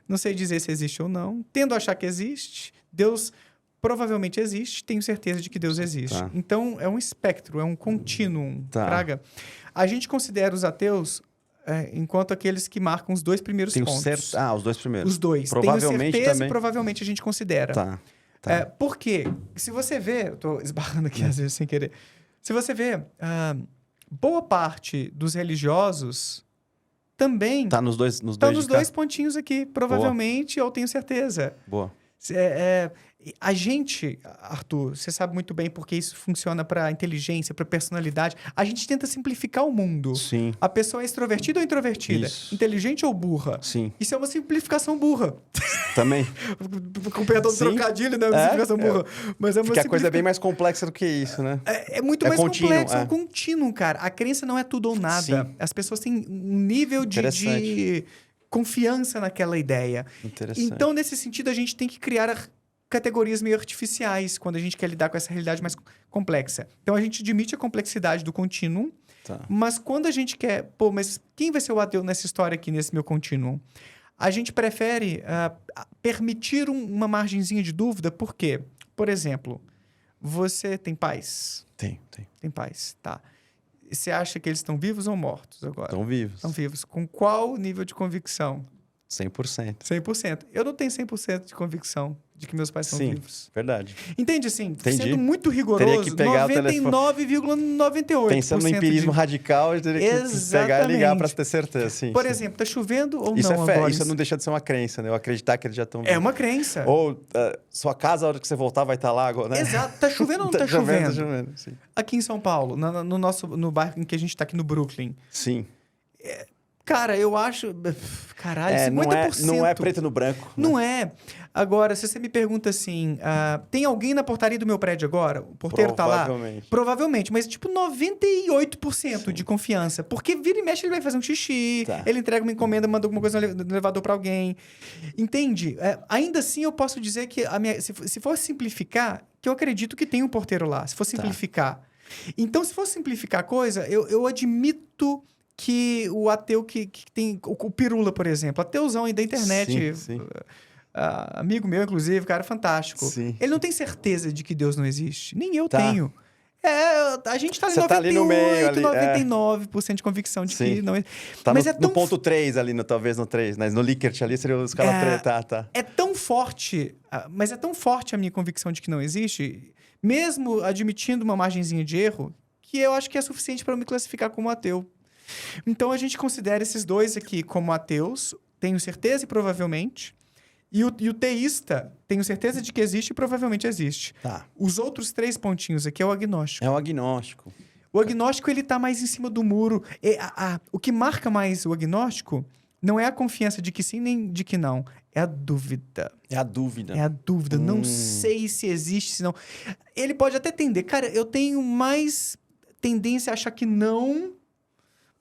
não sei dizer se existe ou não, tendo a achar que existe, Deus provavelmente existe, tenho certeza de que Deus existe. Então, é um espectro, é um contínuo, Fraga. A gente considera os ateus enquanto aqueles que marcam os 2 primeiros pontos. Os 2 primeiros. Os 2. Provavelmente tenho certeza também. E provavelmente a gente considera. Por quê? Se você vê... Eu tô esbarrando aqui às vezes sem querer. Se você vê, boa parte dos religiosos também... Tá nos dois pontinhos aqui. Provavelmente, eu tenho certeza. Boa. A gente, Arthur, você sabe muito bem porque isso funciona para inteligência, para personalidade. A gente tenta simplificar o mundo. Sim. A pessoa é extrovertida ou introvertida? Isso. Inteligente ou burra? Sim. Isso é uma simplificação burra. Também. Com perdão do trocadilho, né? Uma simplificação burra. Mas Porque a coisa é bem mais complexa do que isso, né? É muito mais complexo, é um contínuo, cara. A crença não é tudo ou nada. Sim. As pessoas têm um nível de confiança naquela ideia. Então, nesse sentido, a gente tem que criar categorias meio artificiais quando a gente quer lidar com essa realidade mais complexa. Então, a gente admite a complexidade do contínuo, mas quando a gente quer... mas quem vai ser o ateu nessa história aqui, nesse meu contínuo? A gente prefere permitir uma margenzinha de dúvida. Por quê? Por exemplo, você tem pais? Tem. Tem pais, tá. E você acha que eles estão vivos ou mortos agora? Estão vivos. Estão vivos. Com qual nível de convicção? 100%. 100%. Eu não tenho 100% de convicção de que meus pais estão Sim, vivos. verdade. Entende assim? Entendi. Sendo muito rigoroso, Teria que pegar o telefone. 99,98%. Pensando no empirismo radical, eu teria que pegar e ligar para ter certeza. Sim, Por sim. exemplo, tá chovendo ou Isso não é fé, agora? isso não deixa de ser uma crença, né? Eu acreditar que eles já estão... É uma crença. Ou sua casa, a hora que você voltar, vai estar lá agora, né? Exato. Tá chovendo ou não tá chovendo? Tá chovendo, sim. Aqui em São Paulo, no bairro em que a gente tá aqui no Brooklyn. Sim. Cara, eu acho... Caralho, 50%. Não é preto no branco. Não é. Agora, se você me pergunta assim, tem alguém na portaria do meu prédio agora? O porteiro tá lá? Provavelmente. Mas tipo 98% de confiança. Porque vira e mexe ele vai fazer um xixi, ele entrega uma encomenda, manda alguma coisa no elevador pra alguém. Entende? Ainda assim eu posso dizer que se for simplificar, que eu acredito que tem um porteiro lá. Se for simplificar. Então, se for simplificar a coisa, eu admito... que o ateu que tem... O Pirula, por exemplo. Ateuzão aí da internet. Sim. Amigo meu, inclusive, cara fantástico. Sim. Ele não tem certeza de que Deus não existe. Nem eu tenho. A gente tá em 98, ali no meio, ali, 99% de convicção de que não existe. Tá mas no ponto 3 ali, talvez no 3, né? No Likert ali seria os caras... É tão forte, mas é tão forte a minha convicção de que não existe, mesmo admitindo uma margenzinha de erro, que eu acho que é suficiente para eu me classificar como ateu. Então, a gente considera esses dois aqui como ateus, tenho certeza e provavelmente. E o teísta, tenho certeza de que existe e provavelmente existe. Os outros 3 pontinhos aqui é o agnóstico. É o agnóstico. O agnóstico, ele tá mais em cima do muro. O que marca mais o agnóstico não é a confiança de que sim nem de que não. É a dúvida. É a dúvida. Não sei se existe, se não... Ele pode até tender. Cara, eu tenho mais tendência a achar que não...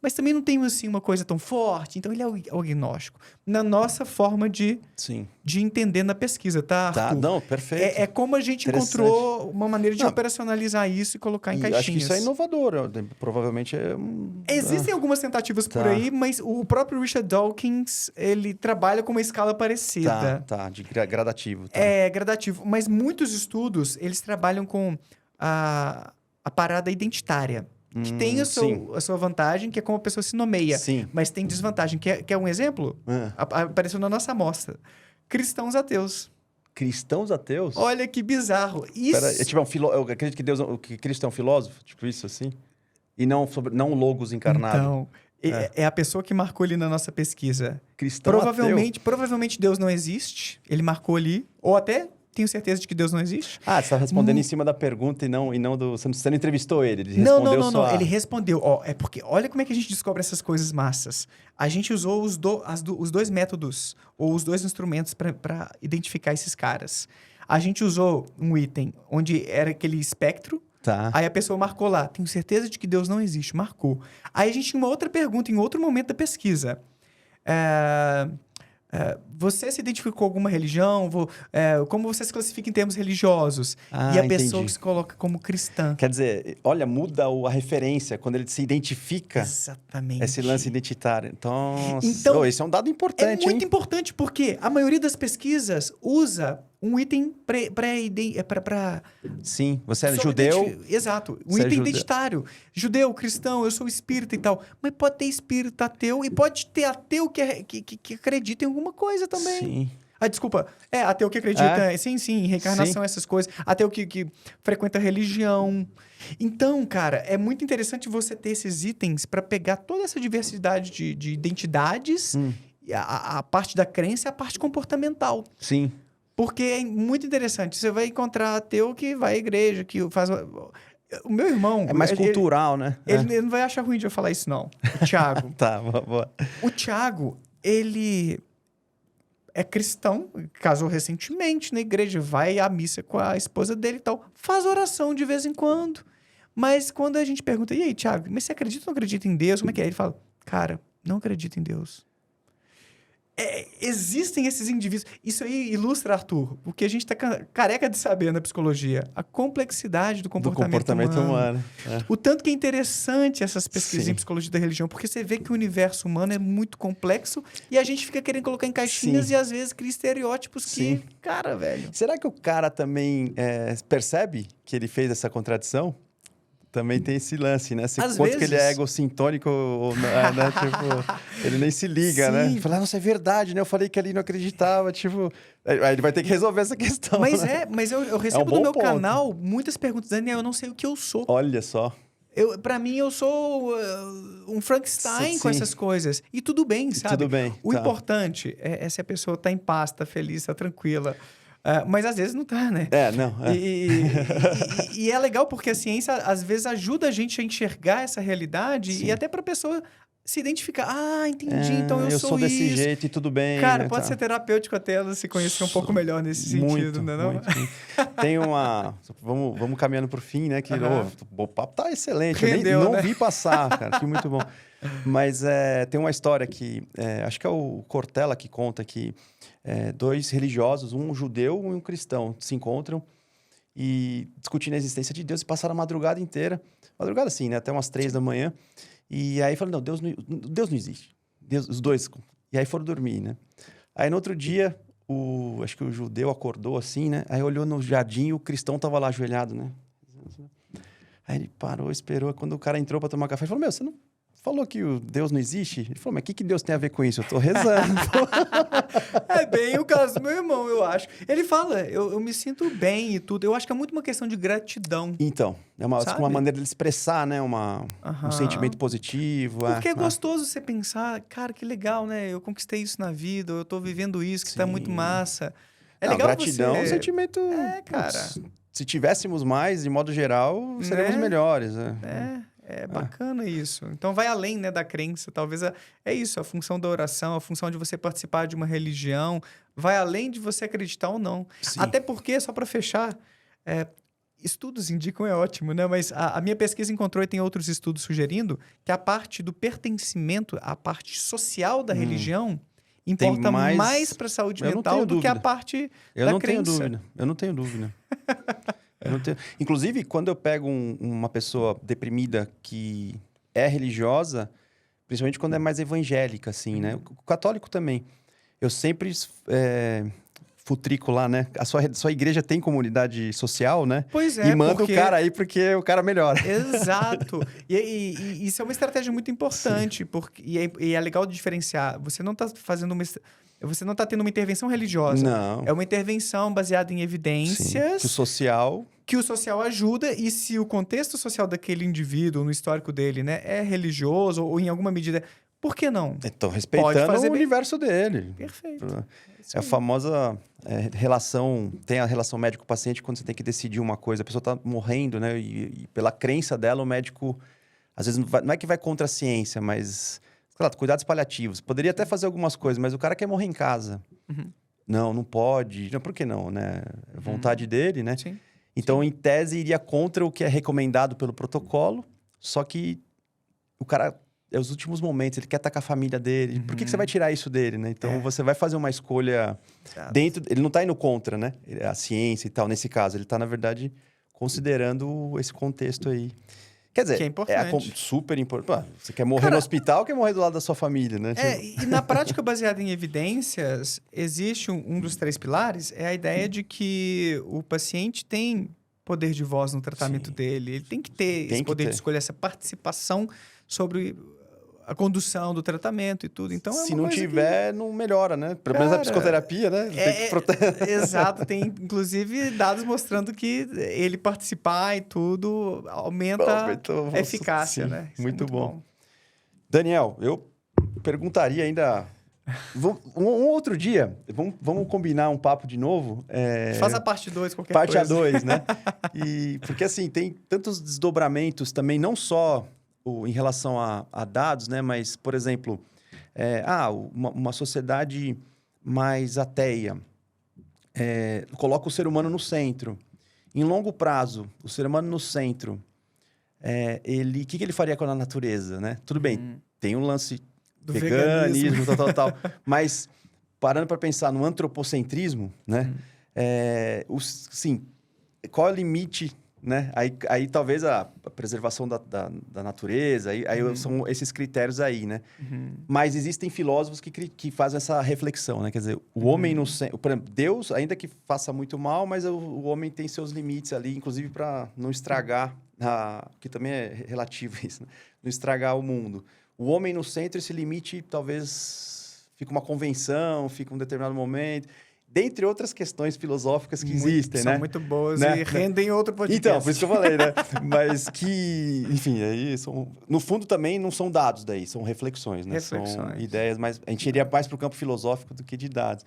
Mas também não tem, assim, uma coisa tão forte. Então, ele é o agnóstico. Na nossa forma de entender na pesquisa, tá, Arthur? Não, perfeito. É como a gente encontrou uma maneira de operacionalizar isso e colocar em caixinhas. Acho que isso é inovador. Provavelmente Existem algumas tentativas por aí, mas o próprio Richard Dawkins, ele trabalha com uma escala parecida. De gradativo. É, gradativo. Mas muitos estudos, eles trabalham com a parada identitária. Que tem a sua vantagem, que é como a pessoa se nomeia. Sim. Mas tem desvantagem. Quer um exemplo? Apareceu na nossa amostra. Cristãos ateus. Cristãos ateus? Olha que bizarro. Isso... eu acredito que Cristo é um filósofo, tipo isso assim? E não o logos encarnado. Então, é a pessoa que marcou ali na nossa pesquisa. Cristão Provavelmente Deus não existe. Ele marcou ali. Ou até... Tenho certeza de que Deus não existe. Você está respondendo em cima da pergunta e não do... Você não entrevistou ele, ele respondeu Não. Ele respondeu. É porque olha como é que a gente descobre essas coisas massas. A gente usou os 2 métodos, ou os 2 instrumentos para identificar esses caras. A gente usou um item onde era aquele espectro. Aí a pessoa marcou lá. Tenho certeza de que Deus não existe. Marcou. Aí a gente tinha uma outra pergunta em outro momento da pesquisa. Você se identifica com alguma religião? Como você se classifica em termos religiosos? E a pessoa que se coloca como cristã. Quer dizer, olha, muda a referência quando ele se identifica. Exatamente. Esse lance identitário. Então esse é um dado importante, É muito importante porque a maioria das pesquisas usa um item para... Sim, você é judeu. Exato, um item identitário. Judeu, cristão, eu sou espírita e tal. Mas pode ter espírita ateu e pode ter ateu que acredita em alguma coisa também. Sim. Desculpa. Ateu que acredita, sim, em reencarnação, essas coisas. Ateu que frequenta religião. Então, cara, é muito interessante você ter esses itens para pegar toda essa diversidade de identidades, a parte da crença e a parte comportamental. Sim. Porque é muito interessante. Você vai encontrar ateu que vai à igreja, que faz... O meu irmão... É mais cultural, né? Ele não vai achar ruim de eu falar isso, não. O Thiago. Boa. O Thiago, ele é cristão, casou recentemente na igreja, vai à missa com a esposa dele e tal. Faz oração de vez em quando. Mas quando a gente pergunta, e aí, Thiago, mas você acredita ou não acredita em Deus? Como é que é? Ele fala, cara, não acredito em Deus. existem esses indivíduos. Isso aí ilustra, Arthur, o que a gente está careca de saber na psicologia. A complexidade do comportamento humano. O tanto que é interessante essas pesquisas em psicologia da religião, porque você vê que o universo humano é muito complexo e a gente fica querendo colocar em caixinhas e às vezes cria estereótipos que... Cara, velho... Será que o cara também percebe que ele fez essa contradição? Também tem esse lance, né? Quanto que ele é egocintônico, né? Tipo, ele nem se liga, né? Fala, nossa, é verdade, né? Eu falei que ele não acreditava, tipo... Aí ele vai ter que resolver essa questão, né? Mas eu recebo no meu canal muitas perguntas. Daniel, eu não sei o que eu sou. Olha só. Pra mim, eu sou um Frankenstein com essas coisas. E tudo bem, sabe? Tudo bem. O importante é se a pessoa tá em paz, tá feliz, tá tranquila. Mas às vezes não tá, né? Não. E é legal porque a ciência, às vezes, ajuda a gente a enxergar essa realidade e até pra pessoa se identificar. Ah, entendi, então eu sou desse isso. jeite e tudo bem. Cara, né, pode ser terapêutico até ela se conhecer um pouco melhor nesse sentido, né? Não? Tem uma... Vamos caminhando pro fim, né? Que o papo tá excelente. Rendeu, eu não vi passar, cara. Que muito bom. Mas tem uma história que... acho que é o Cortella que conta que... dois religiosos, um judeu e um cristão, se encontram e discutindo a existência de Deus e passaram a madrugada inteira. Madrugada assim, né? Até umas 3 da manhã. E aí falaram, não, Deus não existe. Os dois. E aí foram dormir, né? Aí no outro dia, acho que o judeu acordou assim, né? Aí olhou no jardim e o cristão tava lá ajoelhado, né? Aí ele parou, esperou. Quando o cara entrou para tomar café, ele falou, você não falou que o Deus não existe? Ele falou, mas o que Deus tem a ver com isso? Eu tô rezando. É bem o caso do meu irmão, eu acho. Ele fala, eu me sinto bem e tudo. Eu acho que é muito uma questão de gratidão. Então, é uma maneira de expressar, né? Um sentimento positivo. Porque é gostoso você pensar, cara, que legal, né? Eu conquistei isso na vida, eu tô vivendo isso, que tá muito massa. Legal gratidão é um sentimento... cara. Putz, se tivéssemos mais, de modo geral, seremos melhores. É bacana isso. Então, vai além, né, da crença. Talvez é isso, a função da oração, a função de você participar de uma religião, vai além de você acreditar ou não. Sim. Até porque, só para fechar, estudos indicam, é ótimo, né? Mas a minha pesquisa encontrou, e tem outros estudos sugerindo, que a parte do pertencimento, a parte social da religião, importa mais para a saúde mental do que a parte da crença. Eu não tenho dúvida. Inclusive, quando eu pego uma pessoa deprimida que é religiosa, principalmente quando é mais evangélica, assim, né? O católico também. Eu sempre futrico lá, né? A sua igreja tem comunidade social, né? Pois é, e manda o cara aí porque o cara melhora. Exato. E isso é uma estratégia muito importante. E é legal de diferenciar. Você não está fazendo você não está tendo uma intervenção religiosa. Não. É uma intervenção baseada em evidências. Sim. Que o social ajuda, e se o contexto social daquele indivíduo, no histórico dele, né, é religioso ou em alguma medida... Por que não? Estou respeitando o universo dele. Perfeito. É a famosa relação... Tem a relação médico-paciente quando você tem que decidir uma coisa. A pessoa está morrendo, né? E pela crença dela, o médico... Às vezes não é que vai contra a ciência, mas... Claro, cuidados paliativos. Poderia até fazer algumas coisas, mas o cara quer morrer em casa. Não pode. Não, por que não, né? É vontade dele, né? Sim. Então, em tese, iria contra o que é recomendado pelo protocolo, só que o cara, é os últimos momentos, ele quer estar com a família dele. Por que você vai tirar isso dele, né? Então, você vai fazer uma escolha dentro... Ele não está indo contra, né? A ciência e tal, nesse caso. Ele está, na verdade, considerando esse contexto aí. Quer dizer, que é importante. Super importante. Você quer morrer no hospital ou quer morrer do lado da sua família, né? E na prática baseada em evidências, existe um dos 3 pilares, é a ideia de que o paciente tem poder de voz no tratamento dele. Ele tem que ter esse poder de escolha, essa participação sobre a condução do tratamento e tudo. Então, se não tiver, não melhora, né? Pelo menos a psicoterapia, né? Exato. Tem, inclusive, dados mostrando que ele participar e tudo aumenta a eficácia, né? Isso muito bom. Daniel, eu perguntaria ainda... Um outro dia, vamos combinar um papo de novo. Faz a parte 2, qualquer parte coisa. Parte A2, né? Porque, assim, tem tantos desdobramentos também, não só... em relação a dados, né? Mas, por exemplo, uma sociedade mais ateia coloca o ser humano no centro. Em longo prazo, o ser humano no centro, o que ele faria com a natureza, né? Tudo bem, tem um lance do veganismo, tal. Mas parando para pensar no antropocentrismo, né? Sim, qual é o limite, né? Aí talvez a preservação da natureza, aí são esses critérios aí, né? Mas existem filósofos que fazem essa reflexão, né? Quer dizer, o homem no centro... Por exemplo, Deus, ainda que faça muito mal, mas o homem tem seus limites ali, inclusive para não estragar, que também é relativo isso, né? Não estragar o mundo. O homem no centro, esse limite talvez fica uma convenção, fica um determinado momento... Dentre outras questões filosóficas que existem, né? São muito boas, né? E rendem outro podcast. Então, por isso que eu falei, né? Mas que, enfim, aí no fundo também não são dados daí, são reflexões, né? São ideias, mas a gente iria mais para o campo filosófico do que de dados.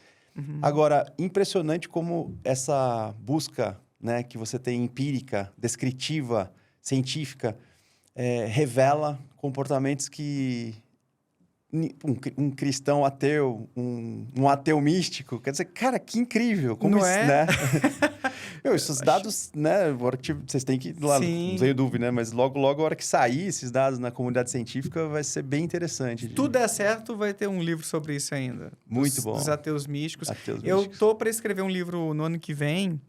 Agora, impressionante como essa busca, né, que você tem empírica, descritiva, científica, revela comportamentos que... Um cristão ateu, um ateu místico. Quer dizer, cara, que incrível. Como não isso, é? né? Esses dados, né? Vocês têm que ir lá, Sim. Não tenho dúvida, né? Mas logo, a hora que sair esses dados na comunidade científica, vai ser bem interessante. Se tudo der certo, vai ter um livro sobre isso ainda. Muito bom. Dos ateus místicos. Ateus Eu místicos. tô para escrever um livro no ano que vem.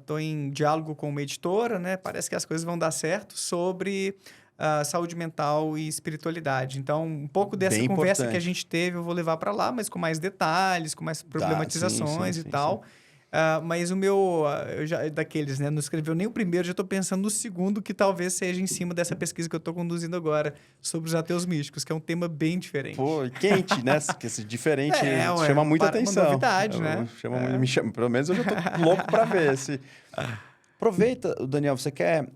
Tô em diálogo com uma editora, né? Parece que as coisas vão dar certo sobre... saúde mental e espiritualidade. Então, um pouco dessa Bem conversa importante. que a gente teve, eu vou levar para lá, mas com mais detalhes, com mais problematizações sim, e tal. Mas o meu, eu já, daqueles, né? Não escreveu nem o primeiro, já estou pensando no segundo, que talvez seja em cima dessa pesquisa que eu estou conduzindo agora, sobre os ateus místicos, que é um tema bem diferente. Pô, quente, né? Que esse diferente chama muita atenção. Uma novidade, né? Me chama, pelo menos eu já tô louco para ver esse... Aproveita, Daniel, você quer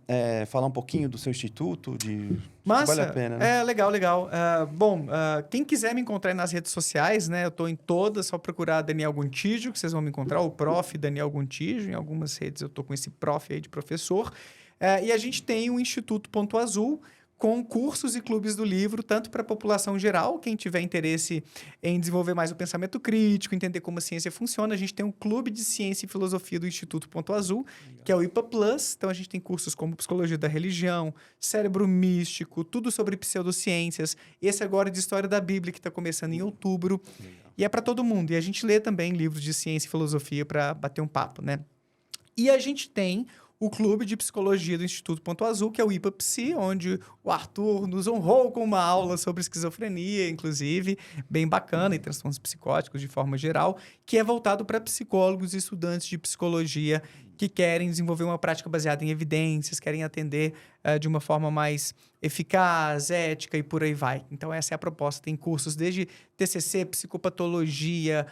falar um pouquinho do seu instituto? Massa. Vale a pena, né? Legal. Quem quiser me encontrar nas redes sociais, né? Eu estou em todas, só procurar Daniel Gontijo, que vocês vão me encontrar, o prof. Daniel Gontijo. Em algumas redes eu estou com esse prof. aí de professor. E a gente tem o Instituto Ponto Azul, com cursos e clubes do livro, tanto para a população geral, quem tiver interesse em desenvolver mais o pensamento crítico, entender como a ciência funciona. A gente tem um clube de ciência e filosofia do Instituto Ponto Azul, que é o IPA Plus. Então, a gente tem cursos como Psicologia da Religião, Cérebro Místico, tudo sobre pseudociências. Esse agora de História da Bíblia, que está começando em outubro. E é para todo mundo. E a gente lê também livros de ciência e filosofia para bater um papo, né? E a gente tem o Clube de Psicologia do Instituto Ponto Azul, que é o IPA-Psi, onde o Arthur nos honrou com uma aula sobre esquizofrenia, inclusive, bem bacana, e transtornos psicóticos de forma geral, que é voltado para psicólogos e estudantes de psicologia que querem desenvolver uma prática baseada em evidências, querem atender de uma forma mais eficaz, ética e por aí vai. Então, essa é a proposta. Tem cursos desde TCC, psicopatologia,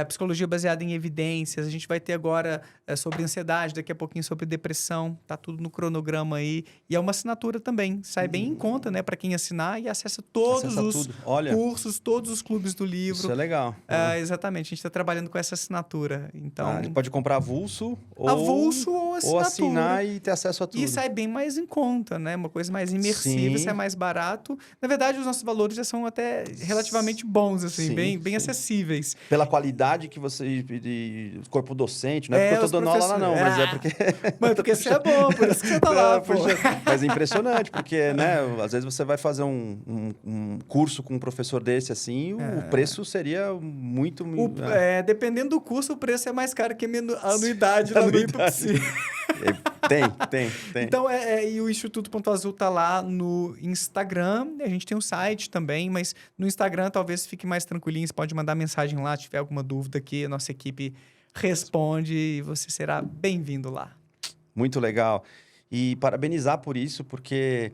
psicologia baseada em evidências. A gente vai ter agora sobre ansiedade, daqui a pouquinho sobre depressão. Tá tudo no cronograma aí. E é uma assinatura também. Sai bem em conta, né? Para quem assinar e acessa todos os cursos, todos os clubes do livro. Isso é legal. Exatamente. A gente está trabalhando com essa assinatura. Então, a gente pode comprar avulso ou assinatura. Ou assinar e ter acesso a tudo. E sai bem mais em conta, né? Uma coisa mais imersiva, sai mais barato. Na verdade, os nossos valores já são até relativamente bons, assim, bem acessíveis. Pela qualidade que você... corpo docente, não é porque eu tô dando aula lá não, mas é porque... Mas porque você é bom, por isso que você tá lá, pô. Mas é impressionante, porque, né, às vezes você vai fazer um curso com um professor desse, assim, o preço seria muito... dependendo do curso, o preço é mais caro que a anuidade lá no IPA-Psi. Tem. Então, e o Instituto Ponto Azul tá lá no Instagram. A gente tem um site também, mas no Instagram talvez fique mais tranquilinho. Você pode mandar mensagem lá, se tiver alguma dúvida aqui. A nossa equipe responde e você será bem-vindo lá. Muito legal. E parabenizar por isso, porque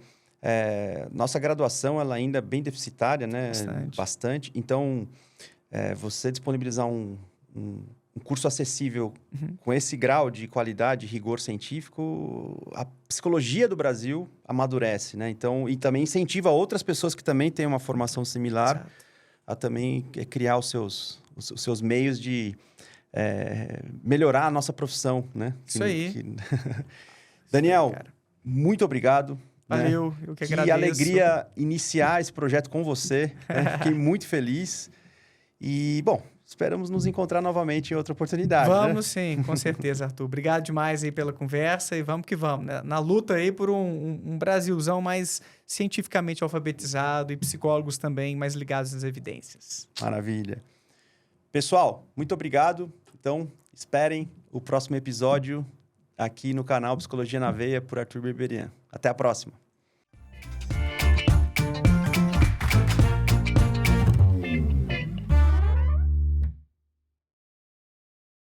nossa graduação ela ainda é bem deficitária, né? Bastante. Então, você disponibilizar um curso acessível com esse grau de qualidade e rigor científico, a psicologia do Brasil amadurece, né? Então, e também incentiva outras pessoas que também têm uma formação similar a também criar os seus meios de melhorar a nossa profissão, né? Isso aí. Daniel, muito obrigado. Valeu, eu que agradeço. Que alegria iniciar esse projeto com você. Né? Fiquei muito feliz. E, bom, esperamos nos encontrar novamente em outra oportunidade. Vamos sim, com certeza, Arthur. Obrigado demais aí pela conversa e vamos que vamos, né? Na luta aí por um Brasilzão mais cientificamente alfabetizado e psicólogos também mais ligados às evidências. Maravilha. Pessoal, muito obrigado. Então, esperem o próximo episódio aqui no canal Psicologia na Veia por Arthur Berberian. Até a próxima.